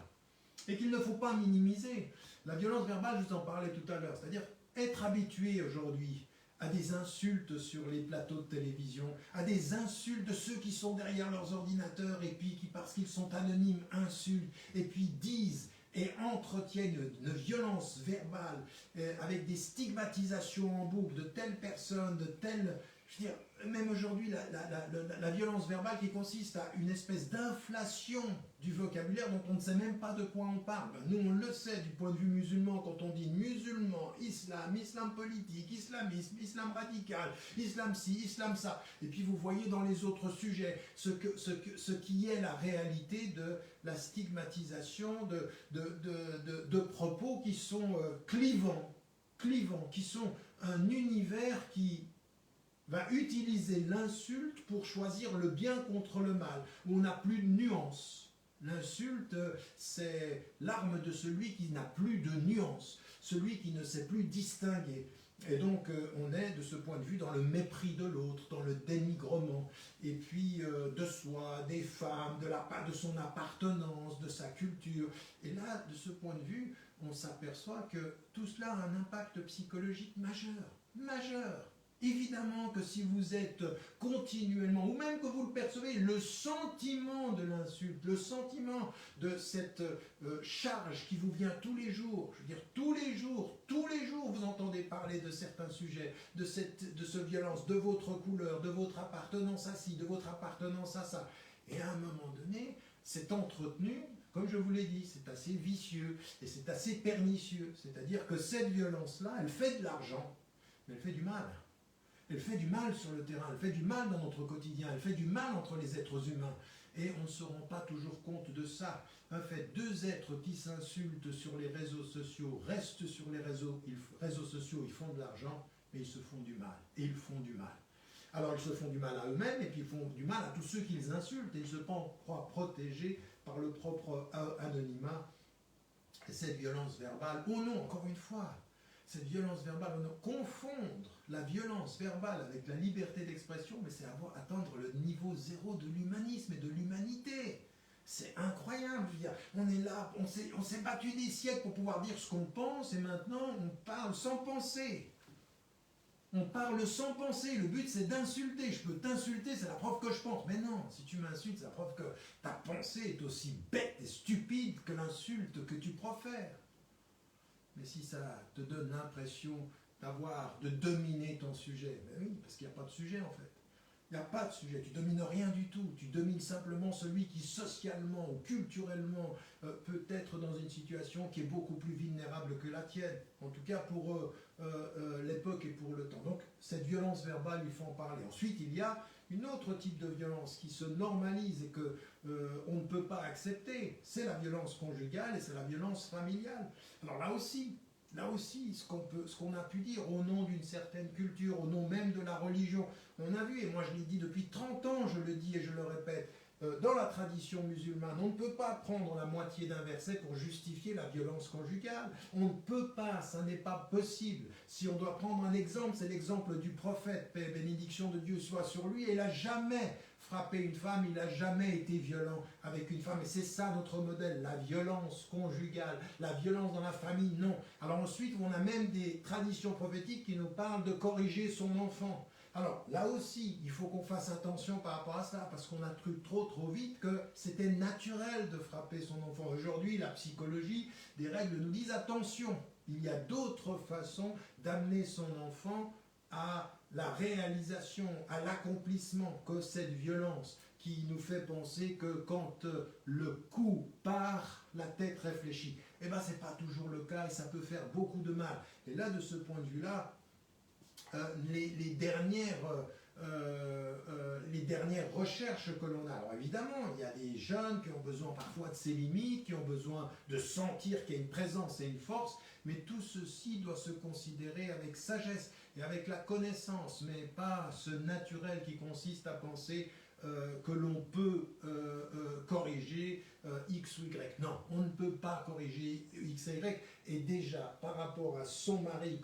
et qu'il ne faut pas minimiser. La violence verbale, je vous en parlais tout à l'heure, c'est-à-dire être habitué aujourd'hui à des insultes sur les plateaux de télévision, à des insultes de ceux qui sont derrière leurs ordinateurs et puis qui, parce qu'ils sont anonymes, insultent et puis disent et entretiennent une violence verbale avec des stigmatisations en boucle de telle personne, de telle... Je veux dire, même aujourd'hui, la violence verbale qui consiste à une espèce d'inflation du vocabulaire dont on ne sait même pas de quoi on parle. Ben, nous, on le sait du point de vue musulman, quand on dit musulman, islam, islam politique, islamisme, islam radical, islam ci, islam ça. Et puis vous voyez dans les autres sujets ce qui est la réalité de la stigmatisation de propos qui sont clivants, qui sont un univers qui va utiliser l'insulte pour choisir le bien contre le mal, où on n'a plus de nuance. L'insulte, c'est l'arme de celui qui n'a plus de nuance, celui qui ne sait plus distinguer. Et donc, on est, de ce point de vue, dans le mépris de l'autre, dans le dénigrement, et puis de soi, des femmes, de son appartenance, de sa culture. Et là, de ce point de vue, on s'aperçoit que tout cela a un impact psychologique majeur. Évidemment que si vous êtes continuellement, ou même que vous le percevez, le sentiment de l'insulte, le sentiment de cette charge qui vous vient tous les jours, je veux dire tous les jours, vous entendez parler de certains sujets, de cette violence, de votre couleur, de votre appartenance à ci, de votre appartenance à ça. Et à un moment donné, c'est entretenu, comme je vous l'ai dit, c'est assez vicieux et c'est assez pernicieux. C'est-à-dire que cette violence-là, elle fait de l'argent, mais elle fait du mal. Elle fait du mal sur le terrain, elle fait du mal dans notre quotidien, elle fait du mal entre les êtres humains. Et on ne se rend pas toujours compte de ça. En fait, deux êtres qui s'insultent sur les réseaux sociaux restent sur les réseaux sociaux, ils font de l'argent, mais ils se font du mal. Et ils font du mal. Alors ils se font du mal à eux-mêmes, et puis ils font du mal à tous ceux qu'ils insultent, et ils se croient protégés par le propre anonymat. Et cette violence verbale, au nom, encore une fois, cette violence verbale, confondre la violence verbale avec la liberté d'expression, mais c'est atteindre le niveau zéro de l'humanisme et de l'humanité. C'est incroyable, je veux dire, on est là, on s'est battu des siècles pour pouvoir dire ce qu'on pense, et maintenant on parle sans penser. On parle sans penser, le but c'est d'insulter. Je peux t'insulter, c'est la preuve que je pense. Mais non, si tu m'insultes, c'est la preuve que ta pensée est aussi bête et stupide que l'insulte que tu profères. Mais si ça te donne l'impression de dominer ton sujet, ben oui, parce qu'il n'y a pas de sujet en fait. Il n'y a pas de sujet, tu domines rien du tout, tu domines simplement celui qui socialement ou culturellement peut être dans une situation qui est beaucoup plus vulnérable que la tienne, en tout cas pour l'époque et pour le temps. Donc cette violence verbale, il faut en parler. Ensuite, il y a une autre type de violence qui se normalise et que on ne peut pas accepter, c'est la violence conjugale et c'est la violence familiale. Alors là aussi, ce qu'on a pu dire au nom d'une certaine culture, au nom même de la religion, on a vu, et moi je l'ai dit depuis 30 ans, je le dis et je le répète, dans la tradition musulmane, on ne peut pas prendre la moitié d'un verset pour justifier la violence conjugale. On ne peut pas, ça n'est pas possible. Si on doit prendre un exemple, c'est l'exemple du prophète, paix et bénédiction de Dieu soit sur lui, et il n'a jamais frappé une femme, il n'a jamais été violent avec une femme, et c'est ça notre modèle, la violence conjugale, la violence dans la famille, non. Alors ensuite, on a même des traditions prophétiques qui nous parlent de corriger son enfant. Alors là aussi, il faut qu'on fasse attention par rapport à ça, parce qu'on a cru trop vite que c'était naturel de frapper son enfant. Aujourd'hui, la psychologie, des règles nous disent attention, il y a d'autres façons d'amener son enfant à la réalisation, à l'accomplissement que cette violence qui nous fait penser que quand le coup part, la tête réfléchit. Eh bien, ce n'est pas toujours le cas et ça peut faire beaucoup de mal. Et là, de ce point de vue-là, les dernières recherches que l'on a. Alors évidemment, il y a des jeunes qui ont besoin parfois de ces limites, qui ont besoin de sentir qu'il y a une présence et une force, mais tout ceci doit se considérer avec sagesse et avec la connaissance, mais pas ce naturel qui consiste à penser que l'on peut corriger corriger X ou Y. Non, on ne peut pas corriger X et Y. Et déjà, par rapport à son mari,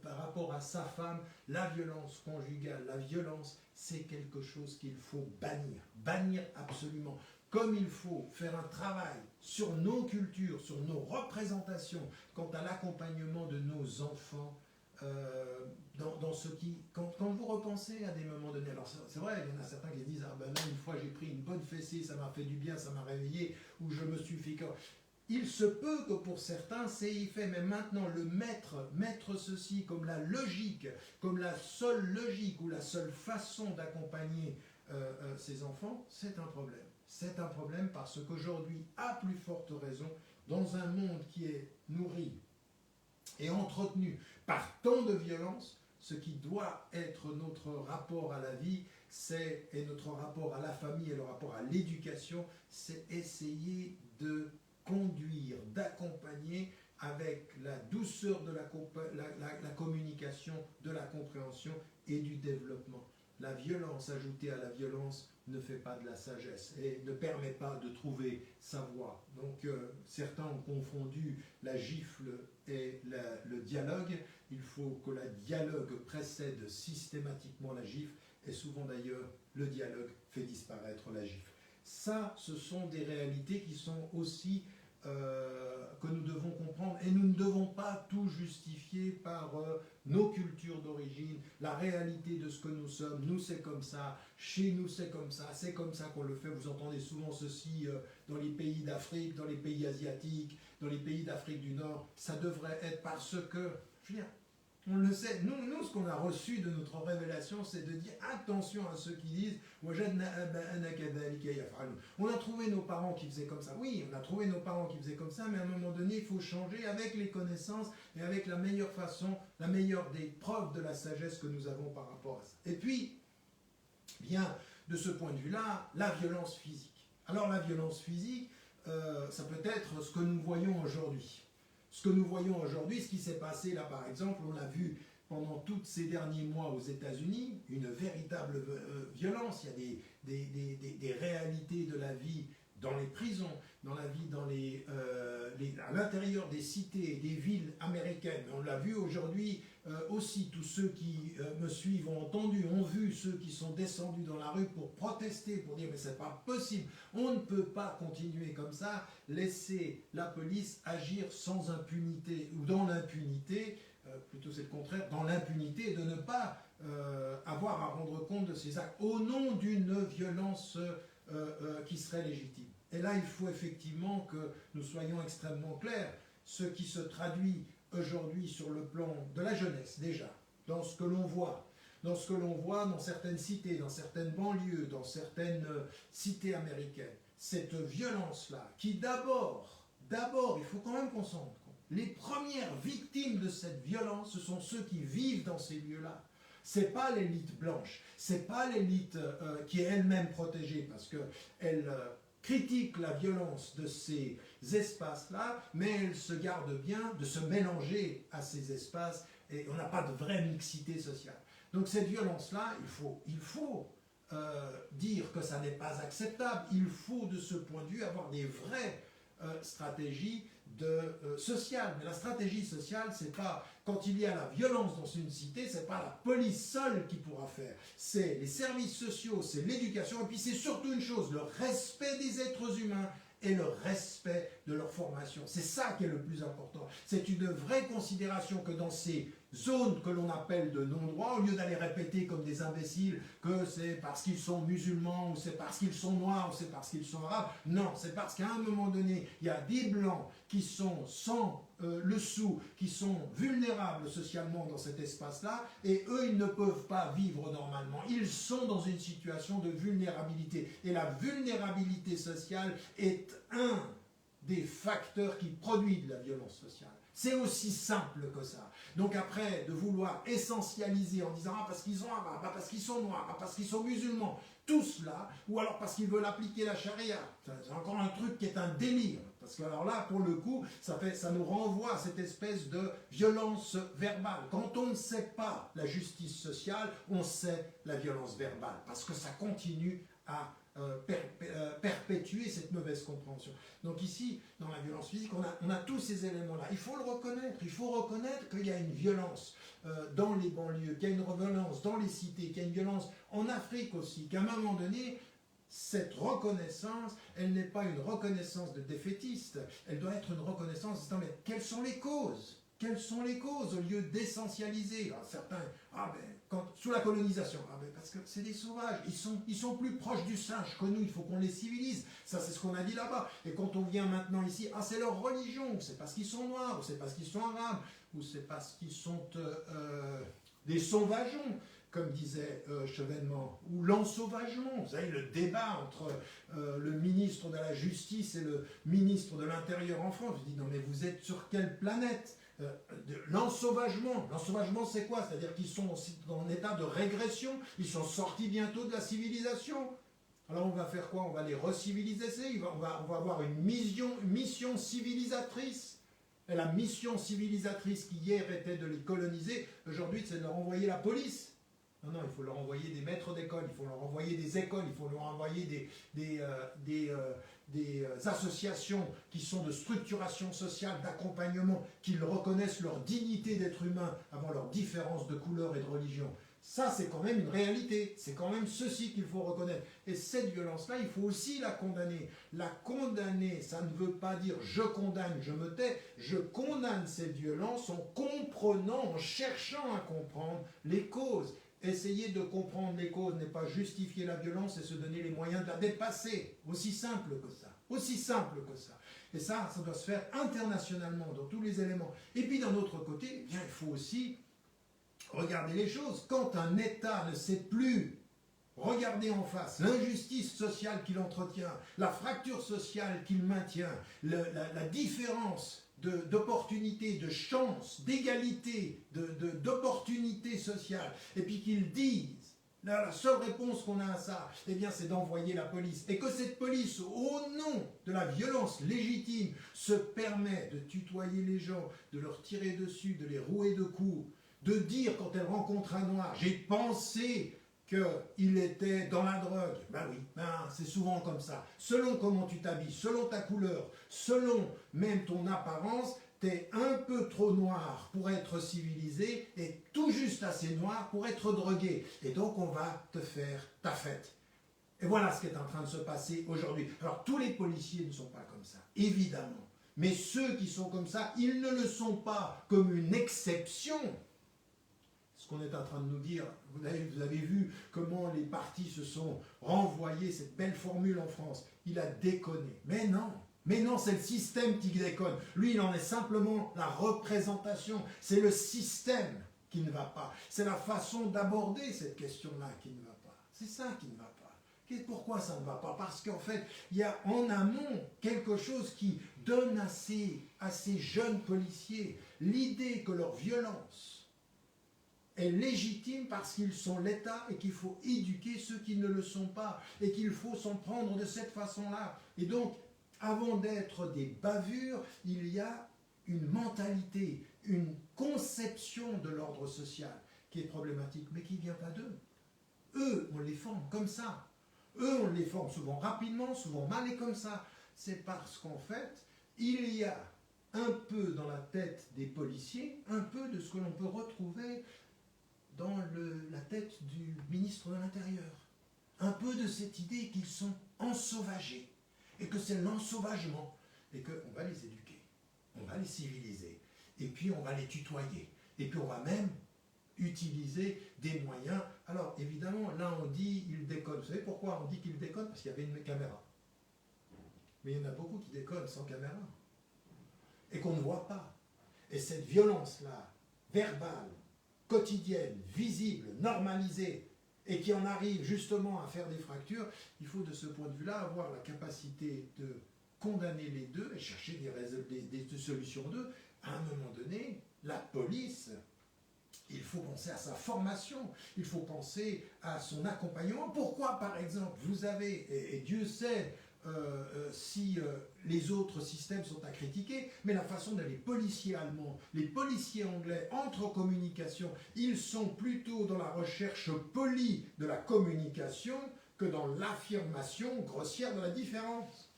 par rapport à sa femme, la violence conjugale, la violence, c'est quelque chose qu'il faut bannir. Bannir absolument. Comme il faut faire un travail sur nos cultures, sur nos représentations, quant à l'accompagnement de nos enfants, dans ce qui... Quand vous repensez à des moments donnés, alors c'est vrai, il y en a certains qui disent « Ah ben là, une fois j'ai pris une bonne fessée, ça m'a fait du bien, ça m'a réveillé, ou je me suis fait... » Il se peut que pour certains, c'est y fait, mais maintenant le mettre ceci comme la logique, comme la seule logique ou la seule façon d'accompagner ces enfants, c'est un problème. C'est un problème parce qu'aujourd'hui, à plus forte raison, dans un monde qui est nourri et entretenu par tant de violence, ce qui doit être notre rapport à la vie, et notre rapport à la famille et le rapport à l'éducation, c'est essayer de conduire, d'accompagner avec la douceur de la communication, de la compréhension et du développement. La violence ajoutée à la violence ne fait pas de la sagesse et ne permet pas de trouver sa voie. Donc certains ont confondu la gifle et le dialogue. Il faut que le dialogue précède systématiquement la gifle et souvent d'ailleurs le dialogue fait disparaître la gifle. Ça, ce sont des réalités qui sont aussi que nous devons comprendre et nous ne devons pas tout justifier par nos cultures d'origine, la réalité de ce que nous sommes. Nous c'est comme ça, chez nous c'est comme ça qu'on le fait. Vous entendez souvent ceci dans les pays d'Afrique, dans les pays asiatiques, dans les pays d'Afrique du Nord. Ça devrait être parce que, je veux dire, on le sait, nous ce qu'on a reçu de notre révélation, c'est de dire attention à ceux qui disent on a trouvé nos parents qui faisaient comme ça. Oui, on a trouvé nos parents qui faisaient comme ça, mais à un moment donné, il faut changer avec les connaissances et avec la meilleure façon, la meilleure des preuves de la sagesse que nous avons par rapport à ça. Et puis, bien, de ce point de vue-là, la violence physique. Alors la violence physique, ça peut être ce que nous voyons aujourd'hui. Ce que nous voyons aujourd'hui, ce qui s'est passé là par exemple, on l'a vu pendant tous ces derniers mois aux États-Unis, une véritable violence. Il y a des réalités de la vie dans les prisons, dans la vie à l'intérieur des cités et des villes américaines. On l'a vu aujourd'hui aussi, tous ceux qui me suivent ont entendu, ont vu ceux qui sont descendus dans la rue pour protester, pour dire mais c'est pas possible, on ne peut pas continuer comme ça, laisser la police agir sans impunité, ou dans l'impunité, plutôt c'est le contraire, dans l'impunité, de ne pas avoir à rendre compte de ces actes au nom d'une violence qui serait légitime. Et là, il faut effectivement que nous soyons extrêmement clairs. Ce qui se traduit aujourd'hui sur le plan de la jeunesse, déjà, dans ce que l'on voit, dans certaines cités, dans certaines banlieues, dans certaines cités américaines, cette violence-là, qui d'abord, il faut quand même qu'on s'en rende compte, les premières victimes de cette violence, ce sont ceux qui vivent dans ces lieux-là. C'est pas l'élite blanche, c'est pas l'élite qui est elle-même protégée parce qu'elle critique la violence de ces espaces-là, mais elle se garde bien de se mélanger à ces espaces et on n'a pas de vraie mixité sociale. Donc cette violence-là, il faut dire que ça n'est pas acceptable. Il faut de ce point de vue avoir des vraies stratégies sociales. Mais la stratégie sociale, c'est pas quand il y a la violence dans une cité, c'est pas la police seule qui pourra faire. C'est les services sociaux, c'est l'éducation, et puis c'est surtout une chose, le respect des êtres humains et le respect de leur formation. C'est ça qui est le plus important. C'est une vraie considération que dans ces zones que l'on appelle de non-droit, au lieu d'aller répéter comme des imbéciles que c'est parce qu'ils sont musulmans, ou c'est parce qu'ils sont noirs, ou c'est parce qu'ils sont arabes. Non, c'est parce qu'à un moment donné, il y a des blancs qui sont sans le sou, qui sont vulnérables socialement dans cet espace-là, et eux, ils ne peuvent pas vivre normalement. Ils sont dans une situation de vulnérabilité. Et la vulnérabilité sociale est un des facteurs qui produit de la violence sociale. C'est aussi simple que ça. Donc après, de vouloir essentialiser en disant « Ah, parce qu'ils sont arabes, ah, parce qu'ils sont noirs, ah, parce qu'ils sont musulmans », tout cela, ou alors parce qu'ils veulent appliquer la charia. C'est encore un truc qui est un délire. Parce que alors là, pour le coup, ça nous renvoie à cette espèce de violence verbale. Quand on ne sait pas la justice sociale, on sait la violence verbale. Parce que ça continue à perpétuer cette mauvaise compréhension. Donc ici, dans la violence physique, on a tous ces éléments-là. Il faut le reconnaître. Il faut reconnaître qu'il y a une violence dans les banlieues, qu'il y a une violence dans les cités, qu'il y a une violence en Afrique aussi, qu'à un moment donné, cette reconnaissance, elle n'est pas une reconnaissance de défaitiste, elle doit être une reconnaissance disant, mais quelles sont les causes? Quelles sont les causes au lieu d'essentialiser? Certains, sous la colonisation, parce que c'est des sauvages, ils sont plus proches du singe que nous, il faut qu'on les civilise. Ça, c'est ce qu'on a dit là-bas. Et quand on vient maintenant ici, c'est leur religion, c'est parce qu'ils sont noirs, ou c'est parce qu'ils sont arabes, ou c'est parce qu'ils sont des sauvageons, comme disait Chevènement, ou l'ensauvagement. Vous savez, le débat entre le ministre de la Justice et le ministre de l'Intérieur en France. Je dis, non mais vous êtes sur quelle planète? L'ensauvagement. L'ensauvagement, c'est quoi? C'est-à-dire qu'ils sont en état de régression, ils sont sortis bientôt de la civilisation. Alors on va faire quoi? On va les reciviliser, on va avoir une mission civilisatrice. Et la mission civilisatrice qui hier était de les coloniser, aujourd'hui c'est de leur envoyer la police. Non, il faut leur envoyer des maîtres d'école, il faut leur envoyer des écoles, il faut leur envoyer des associations qui sont de structuration sociale, d'accompagnement, qu'ils reconnaissent leur dignité d'être humain avant leur différence de couleur et de religion. Ça, c'est quand même une réalité, c'est quand même ceci qu'il faut reconnaître. Et cette violence-là, il faut aussi la condamner. La condamner, ça ne veut pas dire je condamne, je me tais, je condamne cette violence en comprenant, en cherchant à comprendre les causes. Essayer de comprendre les causes n'est pas justifier la violence et se donner les moyens de la dépasser. Aussi simple que ça. Aussi simple que ça. Et ça doit se faire internationalement, dans tous les éléments. Et puis d'un autre côté, il faut aussi regarder les choses. Quand un État ne sait plus regarder en face l'injustice sociale qu'il entretient, la fracture sociale qu'il maintient, la différence d'opportunités, de chances, d'égalité, d'opportunités sociales, et puis qu'ils disent, la seule réponse qu'on a à ça, c'est d'envoyer la police. Et que cette police, au nom de la violence légitime, se permet de tutoyer les gens, de leur tirer dessus, de les rouer de coups, de dire quand elle rencontre un noir, j'ai pensé qu'il était dans la drogue. Oui, c'est souvent comme ça. Selon comment tu t'habilles, selon ta couleur, selon même ton apparence, t'es un peu trop noir pour être civilisé et tout juste assez noir pour être drogué. Et donc on va te faire ta fête. Et voilà ce qui est en train de se passer aujourd'hui. Alors tous les policiers ne sont pas comme ça, évidemment. Mais ceux qui sont comme ça, ils ne le sont pas comme une exception. Ce qu'on est en train de nous dire, vous avez vu comment les partis se sont renvoyés cette belle formule en France. Il a déconné. Mais non, c'est le système qui déconne. Lui, il en est simplement la représentation. C'est le système qui ne va pas. C'est la façon d'aborder cette question-là qui ne va pas. C'est ça qui ne va pas. Et pourquoi ça ne va pas? Parce qu'en fait, il y a en amont quelque chose qui donne à ces jeunes policiers l'idée que leur violence est légitime parce qu'ils sont l'État et qu'il faut éduquer ceux qui ne le sont pas et qu'il faut s'en prendre de cette façon-là. Et donc, avant d'être des bavures, il y a une mentalité, une conception de l'ordre social qui est problématique, mais qui ne vient pas d'eux. Eux, on les forme comme ça. Eux, on les forme souvent rapidement, souvent mal et comme ça. C'est parce qu'en fait, il y a un peu dans la tête des policiers, un peu de ce que l'on peut retrouver dans la tête du ministre de l'Intérieur. Un peu de cette idée qu'ils sont ensauvagés, et que c'est l'ensauvagement, et qu'on va les éduquer, on va les civiliser, et puis on va les tutoyer, et puis on va même utiliser des moyens. Alors évidemment, là on dit il déconne. Vous savez pourquoi on dit qu'il déconne? Parce qu'il y avait une caméra. Mais il y en a beaucoup qui déconnent sans caméra, et qu'on ne voit pas. Et cette violence-là, verbale, quotidienne, visible, normalisée, et qui en arrive justement à faire des fractures, il faut de ce point de vue-là avoir la capacité de condamner les deux et chercher des solutions d'eux. À un moment donné, la police, il faut penser à sa formation, il faut penser à son accompagnement. Pourquoi, par exemple, vous avez, et Dieu sait si les autres systèmes sont à critiquer, mais la façon dont les policiers allemands, les policiers anglais entrent en communication, ils sont plutôt dans la recherche polie de la communication que dans l'affirmation grossière de la différence.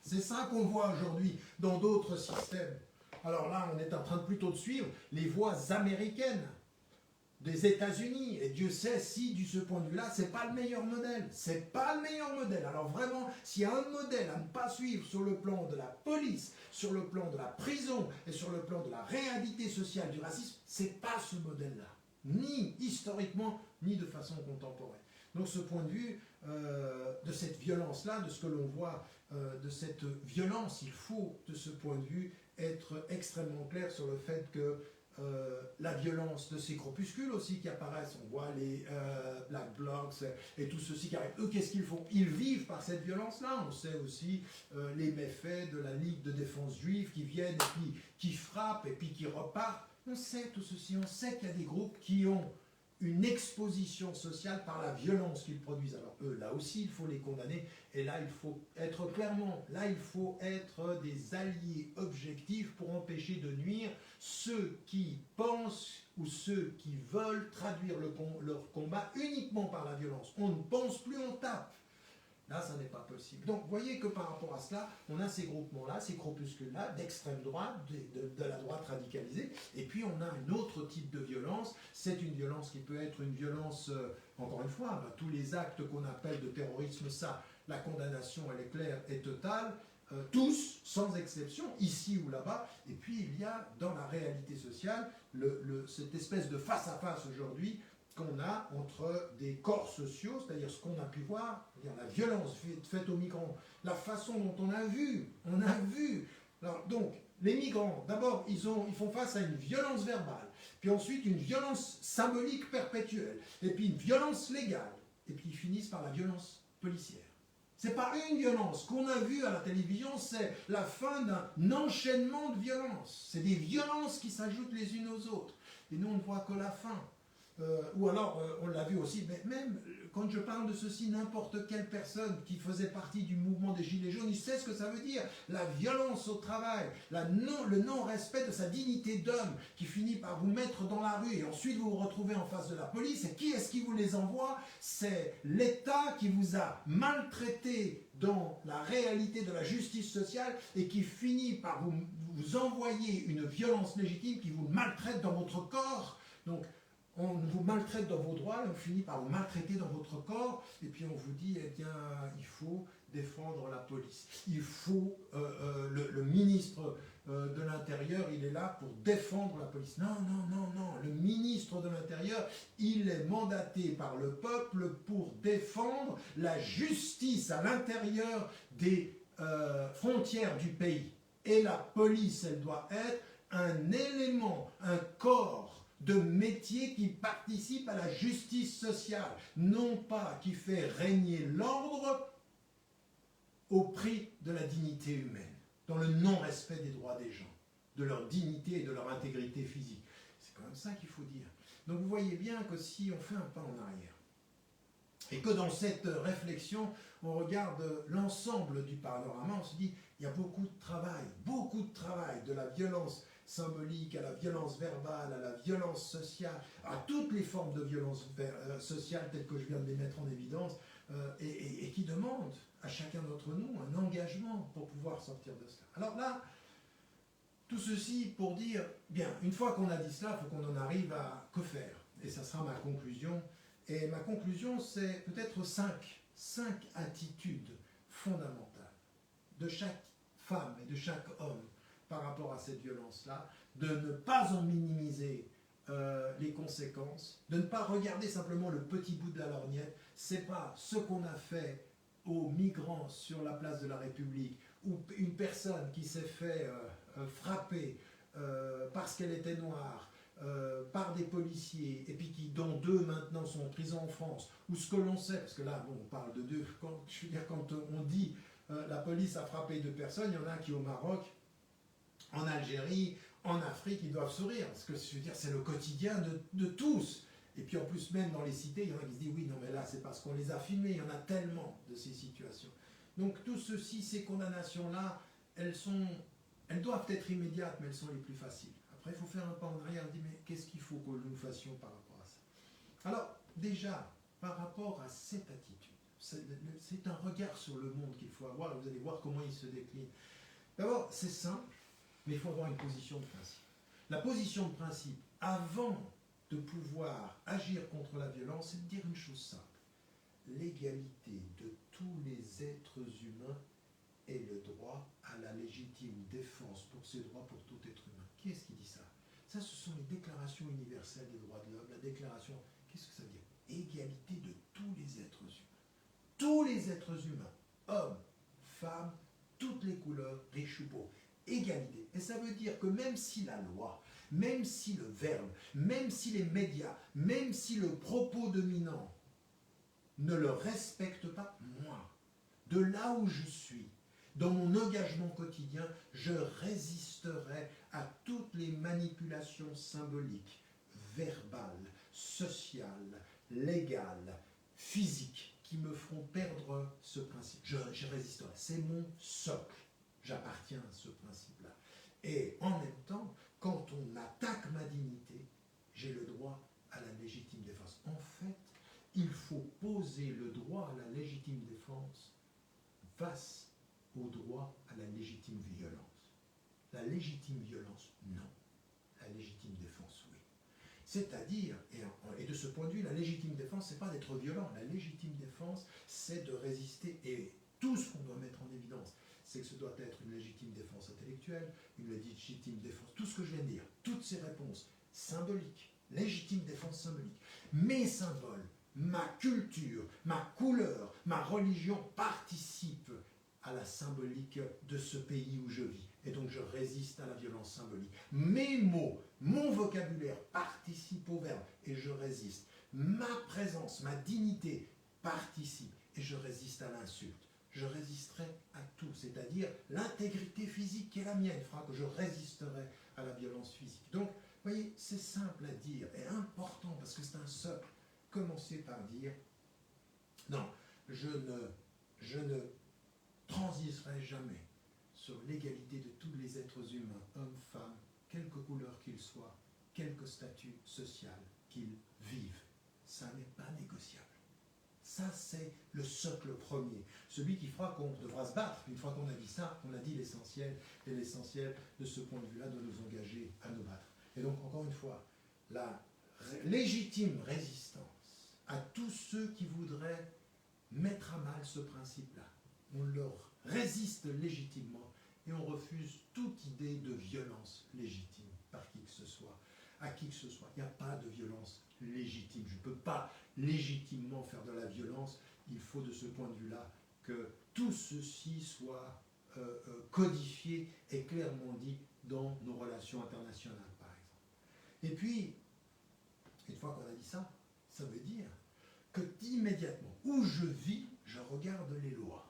C'est ça qu'on voit aujourd'hui dans d'autres systèmes. Alors là, on est en train plutôt de suivre les voies américaines des États-Unis. Et Dieu sait si, de ce point de vue-là, c'est pas le meilleur modèle. C'est pas le meilleur modèle. Alors vraiment, s'il y a un modèle à ne pas suivre sur le plan de la police, sur le plan de la prison et sur le plan de la réalité sociale du racisme, c'est pas ce modèle-là. Ni historiquement, ni de façon contemporaine. Donc ce point de vue de cette violence-là, de ce que l'on voit, de cette violence, il faut, de ce point de vue, être extrêmement clair sur le fait que la violence de ces groupuscules aussi qui apparaissent, on voit les Black Blocs et tout ceci qui arrivent, eux qu'est-ce qu'ils font? Ils vivent par cette violence-là. On sait aussi les méfaits de la Ligue de défense juive qui viennent et puis qui frappent et puis qui repartent. On sait tout ceci, on sait qu'il y a des groupes qui ont une exposition sociale par la violence qu'ils produisent. Alors eux, là aussi, il faut les condamner, et là, il faut être clairement, là, il faut être des alliés objectifs pour empêcher de nuire ceux qui pensent ou ceux qui veulent traduire leur combat uniquement par la violence. On ne pense plus, on tape. Là, ça n'est pas possible. Donc, vous voyez que par rapport à cela, on a ces groupements-là, ces groupuscules-là, d'extrême droite, de la droite radicalisée, et puis on a un autre type de violence. C'est une violence qui peut être une violence, encore une fois, tous les actes qu'on appelle de terrorisme, ça, la condamnation, elle est claire et totale, tous, sans exception, ici ou là-bas. Et puis, il y a dans la réalité sociale, cette espèce de face-à-face aujourd'hui, qu'on a entre des corps sociaux, c'est-à-dire ce qu'on a pu voir, la violence faite aux migrants, la façon dont on a vu. Alors, donc, les migrants, d'abord, ils font face à une violence verbale, puis ensuite une violence symbolique perpétuelle, et puis une violence légale, et puis ils finissent par la violence policière. C'est pas une violence qu'on a vue à la télévision, c'est la fin d'un enchaînement de violences. C'est des violences qui s'ajoutent les unes aux autres, et nous on ne voit que la fin. Ou alors, on l'a vu aussi, mais même quand je parle de ceci, n'importe quelle personne qui faisait partie du mouvement des Gilets jaunes, il sait ce que ça veut dire. La violence au travail, le non-respect de sa dignité d'homme qui finit par vous mettre dans la rue et ensuite vous vous retrouvez en face de la police. Et qui est-ce qui vous les envoie? C'est l'État qui vous a maltraité dans la réalité de la justice sociale et qui finit par vous envoyer une violence légitime qui vous maltraite dans votre corps. Donc, on vous maltraite dans vos droits, on finit par vous maltraiter dans votre corps, et puis on vous dit, eh bien, il faut défendre la police. Il faut, le ministre de l'Intérieur, il est là pour défendre la police. Non, le ministre de l'Intérieur, il est mandaté par le peuple pour défendre la justice à l'intérieur des frontières du pays. Et la police, elle doit être un élément, un corps de métier qui participe à la justice sociale, non pas qui fait régner l'ordre au prix de la dignité humaine, dans le non-respect des droits des gens, de leur dignité et de leur intégrité physique. C'est quand même ça qu'il faut dire. Donc vous voyez bien que si on fait un pas en arrière, et que dans cette réflexion, on regarde l'ensemble du panorama, on se dit, il y a beaucoup de travail, de la violence symbolique, à la violence verbale, à la violence sociale, à toutes les formes de violence sociale telles que je viens de les mettre en évidence, et qui demandent à chacun d'entre nous un engagement pour pouvoir sortir de cela. Alors là, tout ceci pour dire, bien, une fois qu'on a dit cela, il faut qu'on en arrive à que faire. Et ça sera ma conclusion. Et ma conclusion, c'est peut-être cinq attitudes fondamentales de chaque femme et de chaque homme par rapport à cette violence-là, de ne pas en minimiser les conséquences, de ne pas regarder simplement le petit bout de la lorgnette. C'est pas ce qu'on a fait aux migrants sur la place de la République, ou une personne qui s'est fait frapper parce qu'elle était noire, par des policiers, et puis dont 2 maintenant sont en prison en France, ou ce que l'on sait, parce que là, bon, on parle de 2, quand on dit la police a frappé 2 personnes, il y en a qui au Maroc, en Algérie, en Afrique, ils doivent sourire, parce que je veux dire, c'est le quotidien de tous. Et puis en plus, même dans les cités, il y en a qui se disent, oui, non, mais là, c'est parce qu'on les a filmés, il y en a tellement de ces situations. Donc tout ceci, ces condamnations-là, elles doivent être immédiates, mais elles sont les plus faciles. Après, il faut faire un pas en arrière et dire, mais qu'est-ce qu'il faut que nous fassions par rapport à ça? Alors, déjà, par rapport à cette attitude. C'est un regard sur le monde qu'il faut avoir, et vous allez voir comment il se décline. D'abord, c'est simple, mais il faut avoir une position de principe. La position de principe, avant de pouvoir agir contre la violence, c'est de dire une chose simple. L'égalité de tous les êtres humains est le droit à la légitime défense pour ses droits pour tout être humain. Qui est-ce qui dit ça? Ça, ce sont les déclarations universelles des droits de l'homme. La déclaration, qu'est-ce que ça veut dire? Égalité de tous les êtres humains. Tous les êtres humains, hommes, femmes, toutes les couleurs, riches ou pauvres. Égalité. Et ça veut dire que même si la loi, même si le verbe, même si les médias, même si le propos dominant ne le respecte pas, moi, de là où je suis, dans mon engagement quotidien, je résisterai à toutes les manipulations symboliques, verbales, sociales, légales, physiques, qui me feront perdre ce principe. Je résisterai. C'est mon socle. J'appartiens à ce principe-là. Et en même temps, quand on attaque ma dignité, j'ai le droit à la légitime défense. En fait, il faut poser le droit à la légitime défense face au droit à la légitime violence. La légitime violence, non. La légitime défense, oui. C'est-à-dire, et de ce point de vue, la légitime défense, c'est pas d'être violent. La légitime défense, c'est de résister. Et tout ce qu'on doit mettre en évidence, c'est que ce doit être une légitime défense intellectuelle, une légitime défense, tout ce que je viens de dire, toutes ces réponses symboliques, légitime défense symbolique. Mes symboles, ma culture, ma couleur, ma religion participent à la symbolique de ce pays où je vis. Et donc je résiste à la violence symbolique. Mes mots, mon vocabulaire participent au verbe et je résiste. Ma présence, ma dignité participe et je résiste à l'insulte. Je résisterai à tout, c'est-à-dire l'intégrité physique qui est la mienne fera que je résisterai à la violence physique. Donc, vous voyez, c'est simple à dire et important parce que c'est un socle. Commencez par dire, non, je ne transigerai jamais sur l'égalité de tous les êtres humains, hommes, femmes, quelque couleur qu'ils soient, quelque statut social qu'ils vivent. Ça n'est pas négociable. Ça, c'est le socle premier. Celui qui fera qu'on devra se battre. Une fois qu'on a dit ça, on a dit l'essentiel. Et l'essentiel, de ce point de vue-là, de nous engager à nous battre. Et donc, encore une fois, la légitime résistance à tous ceux qui voudraient mettre à mal ce principe-là. On leur résiste légitimement et on refuse toute idée de violence légitime par qui que ce soit, à qui que ce soit. Il n'y a pas de violence légitime. Je ne peux pas légitimement faire de la violence. Il faut de ce point de vue-là que tout ceci soit codifié et clairement dit dans nos relations internationales, par exemple. Et puis, une fois qu'on a dit ça, ça veut dire que immédiatement, où je vis, je regarde les lois.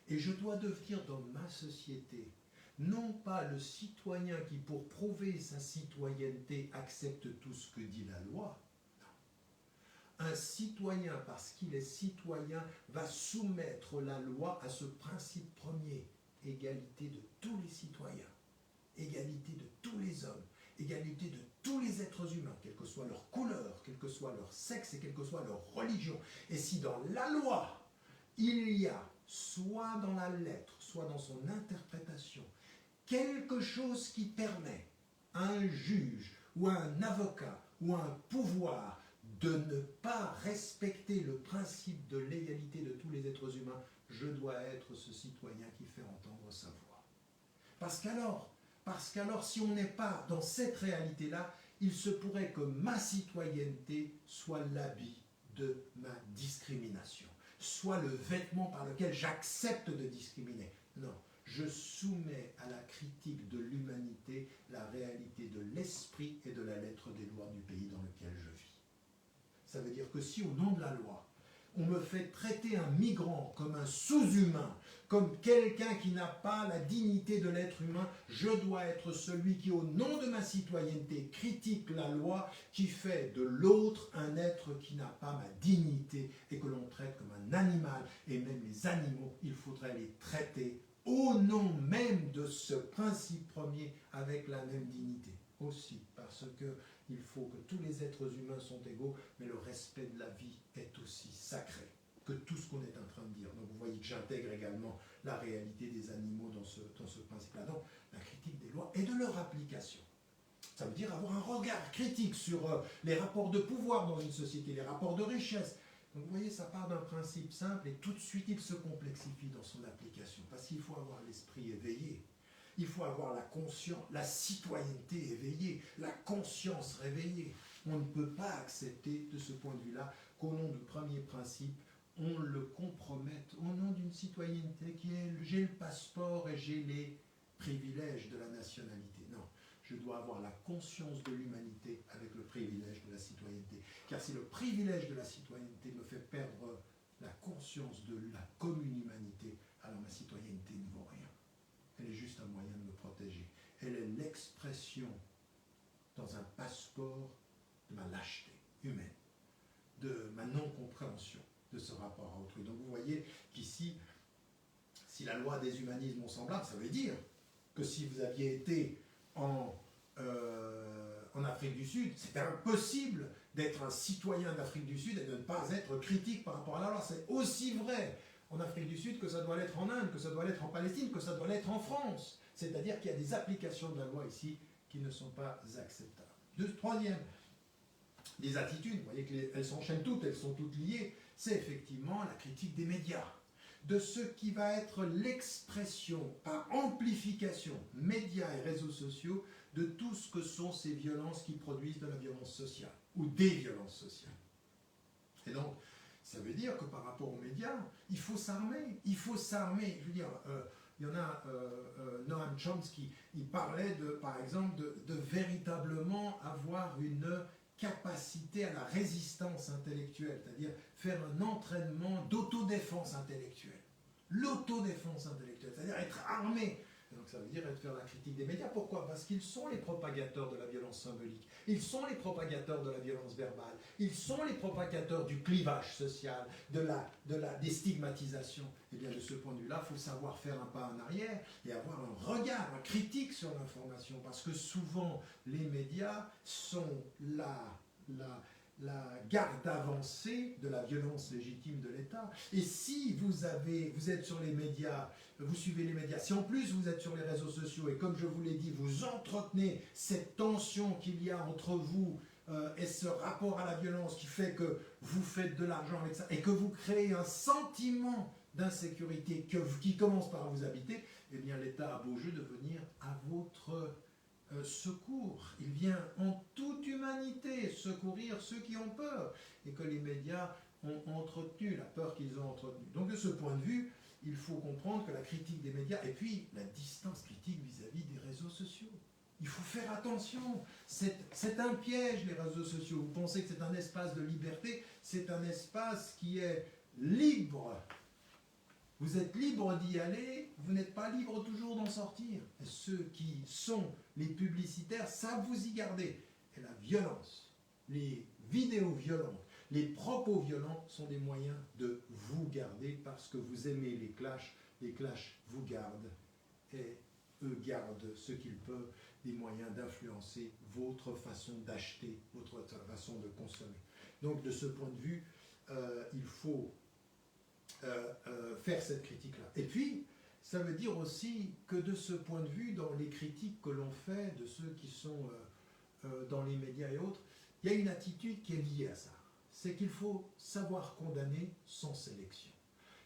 Et je dois devenir dans ma société, non pas le citoyen qui, pour prouver sa citoyenneté, accepte tout ce que dit la loi. Non. Un citoyen, parce qu'il est citoyen, va soumettre la loi à ce principe premier, égalité de tous les citoyens, égalité de tous les hommes, égalité de tous les êtres humains, quelle que soit leur couleur, quel que soit leur sexe et quelle que soit leur religion. Et si dans la loi, il y a, soit dans la lettre, soit dans son interprétation, quelque chose qui permet à un juge ou à un avocat ou à un pouvoir de ne pas respecter le principe de l'égalité de tous les êtres humains, je dois être ce citoyen qui fait entendre sa voix. Parce qu'alors, si on n'est pas dans cette réalité-là, il se pourrait que ma citoyenneté soit l'habit de ma discrimination, soit le vêtement par lequel j'accepte de discriminer. Non, je soumets à la critique de l'humanité la réalité de l'esprit et de la lettre des lois du pays dans lequel je vis. Ça veut dire que si au nom de la loi, on me fait traiter un migrant comme un sous-humain, comme quelqu'un qui n'a pas la dignité de l'être humain, je dois être celui qui, au nom de ma citoyenneté, critique la loi qui fait de l'autre un être qui n'a pas ma dignité et que l'on traite comme un animal. Et même les animaux, il faudrait les traiter au nom même de ce principe premier avec la même dignité. Aussi, parce que il faut que tous les êtres humains sont égaux, mais le respect de la vie est aussi sacré que tout ce qu'on est en train de dire. Donc vous voyez que j'intègre également la réalité des animaux dans ce principe-là. Donc la critique des lois et de leur application. Ça veut dire avoir un regard critique sur les rapports de pouvoir dans une société, les rapports de richesse. Donc vous voyez, ça part d'un principe simple et tout de suite il se complexifie dans son application. Parce qu'il faut avoir l'esprit éveillé. Il faut avoir la conscience, la citoyenneté éveillée, la conscience réveillée. On ne peut pas accepter de ce point de vue-là qu'au nom du premier principe, on le compromette au nom d'une citoyenneté qui est j'ai le passeport et j'ai les privilèges de la nationalité. Non, je dois avoir la conscience de l'humanité avec le privilège de la citoyenneté. Car si le privilège de la citoyenneté me fait perdre la conscience de la commune humanité, alors ma citoyenneté ne vaut rien. Elle est juste un moyen de me protéger. Elle est l'expression dans un passeport de ma lâcheté humaine, de ma non-compréhension de ce rapport à autrui. Donc vous voyez qu'ici, si la loi des humanismes est semblable, ça veut dire que si vous aviez été en Afrique du Sud, c'est impossible d'être un citoyen d'Afrique du Sud et de ne pas être critique par rapport à la loi. C'est aussi vrai en Afrique du Sud que ça doit l'être en Inde, que ça doit l'être en Palestine, que ça doit l'être en France. C'est-à-dire qu'il y a des applications de la loi ici qui ne sont pas acceptables. Troisième, des attitudes, vous voyez qu'elles s'enchaînent toutes, elles sont toutes liées, c'est effectivement la critique des médias, de ce qui va être l'expression par amplification, médias et réseaux sociaux, de tout ce que sont ces violences qui produisent de la violence sociale, ou des violences sociales. Et donc, ça veut dire que par rapport aux médias, il faut s'armer. Il faut s'armer. Je veux dire, il y en a, Noam Chomsky, il parlait, par exemple, de véritablement avoir une capacité à la résistance intellectuelle, c'est-à-dire faire un entraînement d'autodéfense intellectuelle. L'autodéfense intellectuelle, c'est-à-dire être armé. Donc ça veut dire faire la critique des médias. Pourquoi? Parce qu'ils sont les propagateurs de la violence symbolique. Ils sont les propagateurs de la violence verbale. Ils sont les propagateurs du clivage social, des stigmatisations. Et bien de ce point de vue-là, il faut savoir faire un pas en arrière et avoir un regard, un critique sur l'information. Parce que souvent, les médias sont la garde avancée de la violence légitime de l'État. Et si vous êtes sur les médias, vous suivez les médias, si en plus vous êtes sur les réseaux sociaux et comme je vous l'ai dit, vous entretenez cette tension qu'il y a entre vous et ce rapport à la violence qui fait que vous faites de l'argent avec ça et que vous créez un sentiment d'insécurité qui commence par vous habiter, eh bien l'État a beau jeu de venir à votre secours. Il vient en toute humanité secourir ceux qui ont peur et que les médias ont entretenu, la peur qu'ils ont entretenue. Donc de ce point de vue, il faut comprendre que la critique des médias et puis la distance critique vis-à-vis des réseaux sociaux. Il faut faire attention. C'est un piège, les réseaux sociaux. Vous pensez que c'est un espace de liberté, c'est un espace qui est libre. Vous êtes libre d'y aller, vous n'êtes pas libre toujours d'en sortir. Et ceux qui sont les publicitaires savent vous y garder. Et la violence, les vidéos violentes, les propos violents sont des moyens de vous garder parce que vous aimez les clashs vous gardent et eux gardent ce qu'ils peuvent, des moyens d'influencer votre façon d'acheter, votre façon de consommer. Donc de ce point de vue, il faut faire cette critique-là. Et puis, ça veut dire aussi que de ce point de vue, dans les critiques que l'on fait de ceux qui sont dans les médias et autres, il y a une attitude qui est liée à ça. C'est qu'il faut savoir condamner sans sélection.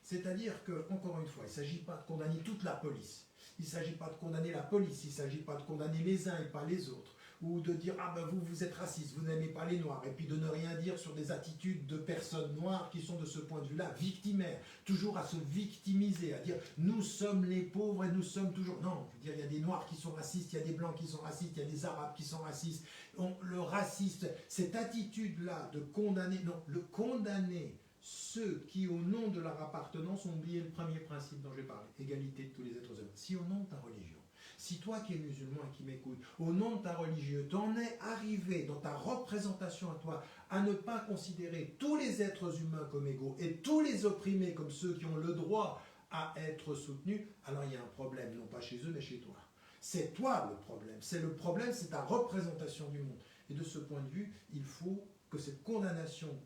C'est-à-dire que, encore une fois, il ne s'agit pas de condamner toute la police. Il ne s'agit pas de condamner la police, il ne s'agit pas de condamner les uns et pas les autres. Ou de dire, ah ben vous êtes raciste, vous n'aimez pas les noirs, et puis de ne rien dire sur des attitudes de personnes noires qui sont de ce point de vue-là victimaires, toujours à se victimiser, à dire, nous sommes les pauvres et nous sommes toujours... Non, je veux dire, il y a des noirs qui sont racistes, il y a des blancs qui sont racistes, il y a des arabes qui sont racistes. Le raciste, cette attitude-là de condamner, non, le condamner ceux qui, au nom de leur appartenance, ont oublié le premier principe dont j'ai parlé, égalité de tous les êtres humains. Si au nom de ta religion, si toi qui es musulman et qui m'écoutes, au nom de ta religion, t'en es arrivé dans ta représentation à toi à ne pas considérer tous les êtres humains comme égaux et tous les opprimés comme ceux qui ont le droit à être soutenus, alors il y a un problème, non pas chez eux mais chez toi. C'est toi le problème, c'est ta représentation du monde. Et de ce point de vue, il faut que cette condamnation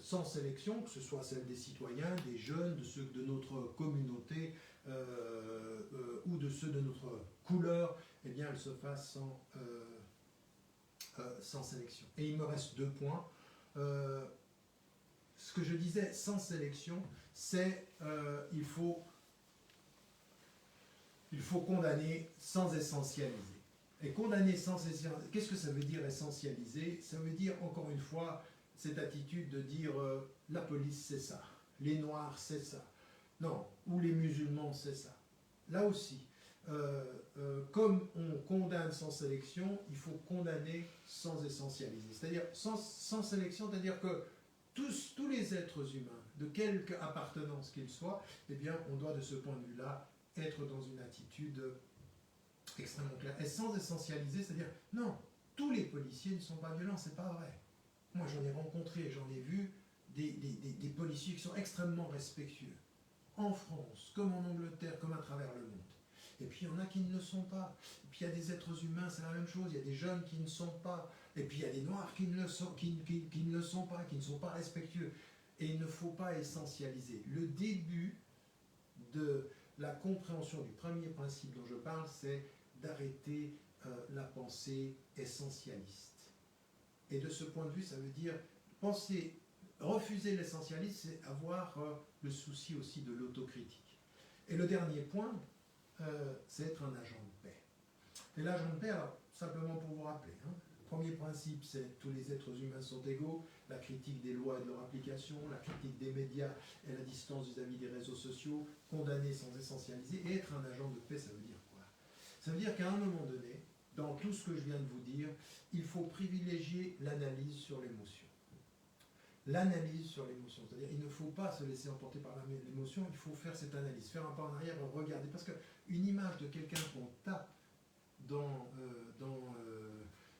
sans sélection, que ce soit celle des citoyens, des jeunes, de ceux de notre communauté ou de ceux de notre couleur, eh bien, elle se fasse sans sélection. Et il me reste 2 points. Ce que je disais sans sélection, c'est il faut condamner sans essentialiser. Et condamner sans essentialiser, qu'est-ce que ça veut dire essentialiser? Ça veut dire, encore une fois, cette attitude de dire la police c'est ça, les noirs c'est ça, non, ou les musulmans c'est ça. Là aussi, comme on condamne sans sélection, il faut condamner sans essentialiser. C'est-à-dire sans sélection, c'est-à-dire que tous les êtres humains, de quelque appartenance qu'ils soient, eh bien, on doit de ce point de vue-là être dans une attitude extrêmement claire. Et sans essentialiser, c'est-à-dire, non, tous les policiers ne sont pas violents, c'est pas vrai. Moi, j'en ai rencontré, j'en ai vu des policiers qui sont extrêmement respectueux, en France, comme en Angleterre, comme à travers le monde. Et puis, il y en a qui ne le sont pas. Et puis, il y a des êtres humains, c'est la même chose. Il y a des jeunes qui ne sont pas. Et puis, il y a des noirs qui ne le sont, qui ne le sont pas, qui ne sont pas respectueux. Et il ne faut pas essentialiser. Le début de la compréhension du premier principe dont je parle, c'est d'arrêter la pensée essentialiste. Et de ce point de vue, ça veut dire refuser l'essentialisme, c'est avoir le souci aussi de l'autocritique. Et le dernier point, c'est être un agent de paix. Et l'agent de paix, alors, simplement pour vous rappeler, le premier principe, c'est tous les êtres humains sont égaux, la critique des lois et de leur application, la critique des médias et la distance vis-à-vis des réseaux sociaux, condamner sans essentialiser. Et être un agent de paix, ça veut dire quoi? Ça veut dire qu'à un moment donné, dans tout ce que je viens de vous dire, il faut privilégier l'analyse sur l'émotion. L'analyse sur l'émotion, c'est-à-dire il ne faut pas se laisser emporter par l'émotion, il faut faire cette analyse, faire un pas en arrière, regarder, parce qu'une image de quelqu'un qu'on tape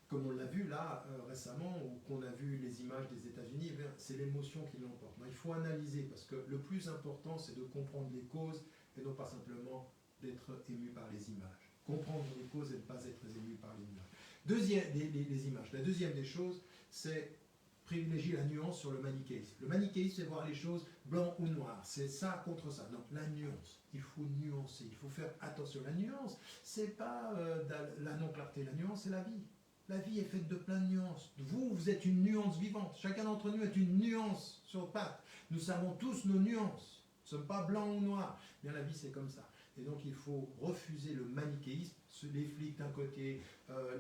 comme on l'a vu là récemment, ou qu'on a vu les images des États-Unis, c'est l'émotion qui l'emporte. Il faut analyser, parce que le plus important, c'est de comprendre les causes, et non pas simplement d'être ému par les images. Comprendre les causes et ne pas être ému par les images. Les images. La deuxième des choses, c'est privilégier la nuance sur le manichéisme. Le manichéisme, c'est voir les choses blanc ou noir. C'est ça contre ça. Donc la nuance. Il faut nuancer. Il faut faire attention. La nuance, c'est pas la non-clarté. La nuance, c'est la vie. La vie est faite de plein de nuances. Vous êtes une nuance vivante. Chacun d'entre nous est une nuance sur pattes. Nous savons tous nos nuances. Nous ne sommes pas blancs ou noirs. Bien, la vie, c'est comme ça. Et donc, il faut refuser le manichéisme. Les flics d'un côté,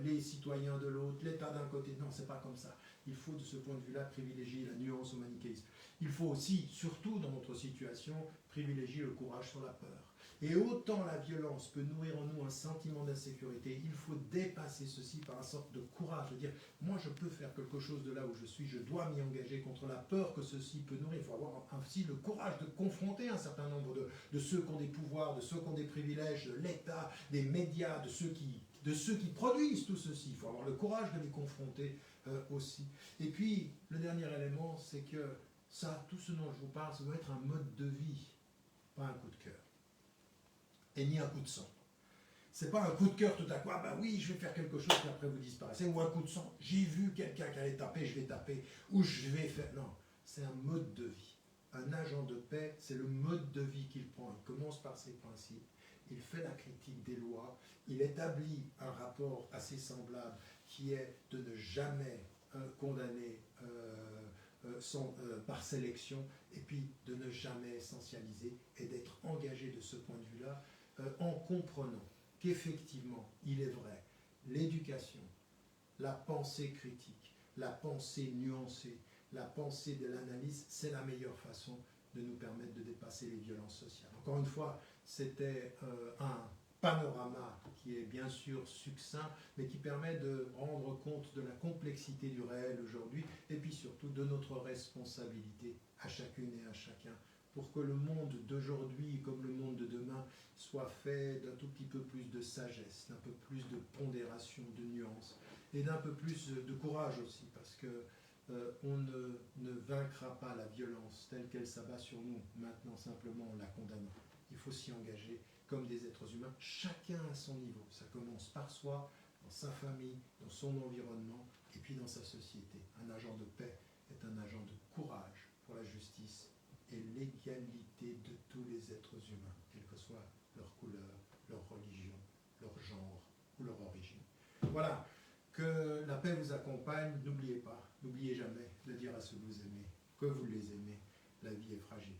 les citoyens de l'autre, l'État d'un côté. Non, c'est pas comme ça. Il faut, de ce point de vue-là, privilégier la nuance au manichéisme. Il faut aussi, surtout dans notre situation, privilégier le courage sur la peur. Et autant la violence peut nourrir en nous un sentiment d'insécurité, il faut dépasser ceci par une sorte de courage, de dire, moi je peux faire quelque chose de là où je suis, je dois m'y engager contre la peur que ceci peut nourrir. Il faut avoir aussi le courage de confronter un certain nombre de ceux qui ont des pouvoirs, de ceux qui ont des privilèges, de l'État, des médias, de ceux qui produisent tout ceci. Il faut avoir le courage de les confronter aussi. Et puis, le dernier élément, c'est que tout ce dont je vous parle, ça doit être un mode de vie, pas un coup de cœur. Et ni un coup de sang. C'est pas un coup de cœur tout à coup, ah bah oui, je vais faire quelque chose, et après vous disparaissez, ou un coup de sang, j'ai vu quelqu'un qui allait taper, je vais taper, ou je vais faire... Non, c'est un mode de vie. Un agent de paix, c'est le mode de vie qu'il prend. Il commence par ses principes, il fait la critique des lois, il établit un rapport assez semblable qui est de ne jamais condamner par sélection, et puis de ne jamais essentialiser et d'être engagé de ce point de vue-là, en comprenant qu'effectivement, il est vrai, l'éducation, la pensée critique, la pensée nuancée, la pensée de l'analyse, c'est la meilleure façon de nous permettre de dépasser les violences sociales. Encore une fois, c'était un panorama qui est bien sûr succinct, mais qui permet de rendre compte de la complexité du réel aujourd'hui, et puis surtout de notre responsabilité à chacune et à chacun, pour que le monde d'aujourd'hui, comme le monde de demain, soit fait d'un tout petit peu plus de sagesse, d'un peu plus de pondération, de nuance, et d'un peu plus de courage aussi, parce que on ne vaincra pas la violence telle qu'elle s'abat sur nous, maintenant simplement en la condamnant. Il faut s'y engager comme des êtres humains, chacun à son niveau. Ça commence par soi, dans sa famille, dans son environnement, et puis dans sa société. Un agent de paix est un agent de courage pour la justice et l'égalité de tous les êtres humains, quelle que soit leur couleur, leur religion, leur genre ou leur origine. Voilà, que la paix vous accompagne, n'oubliez pas, n'oubliez jamais de dire à ceux que vous aimez, que vous les aimez, la vie est fragile.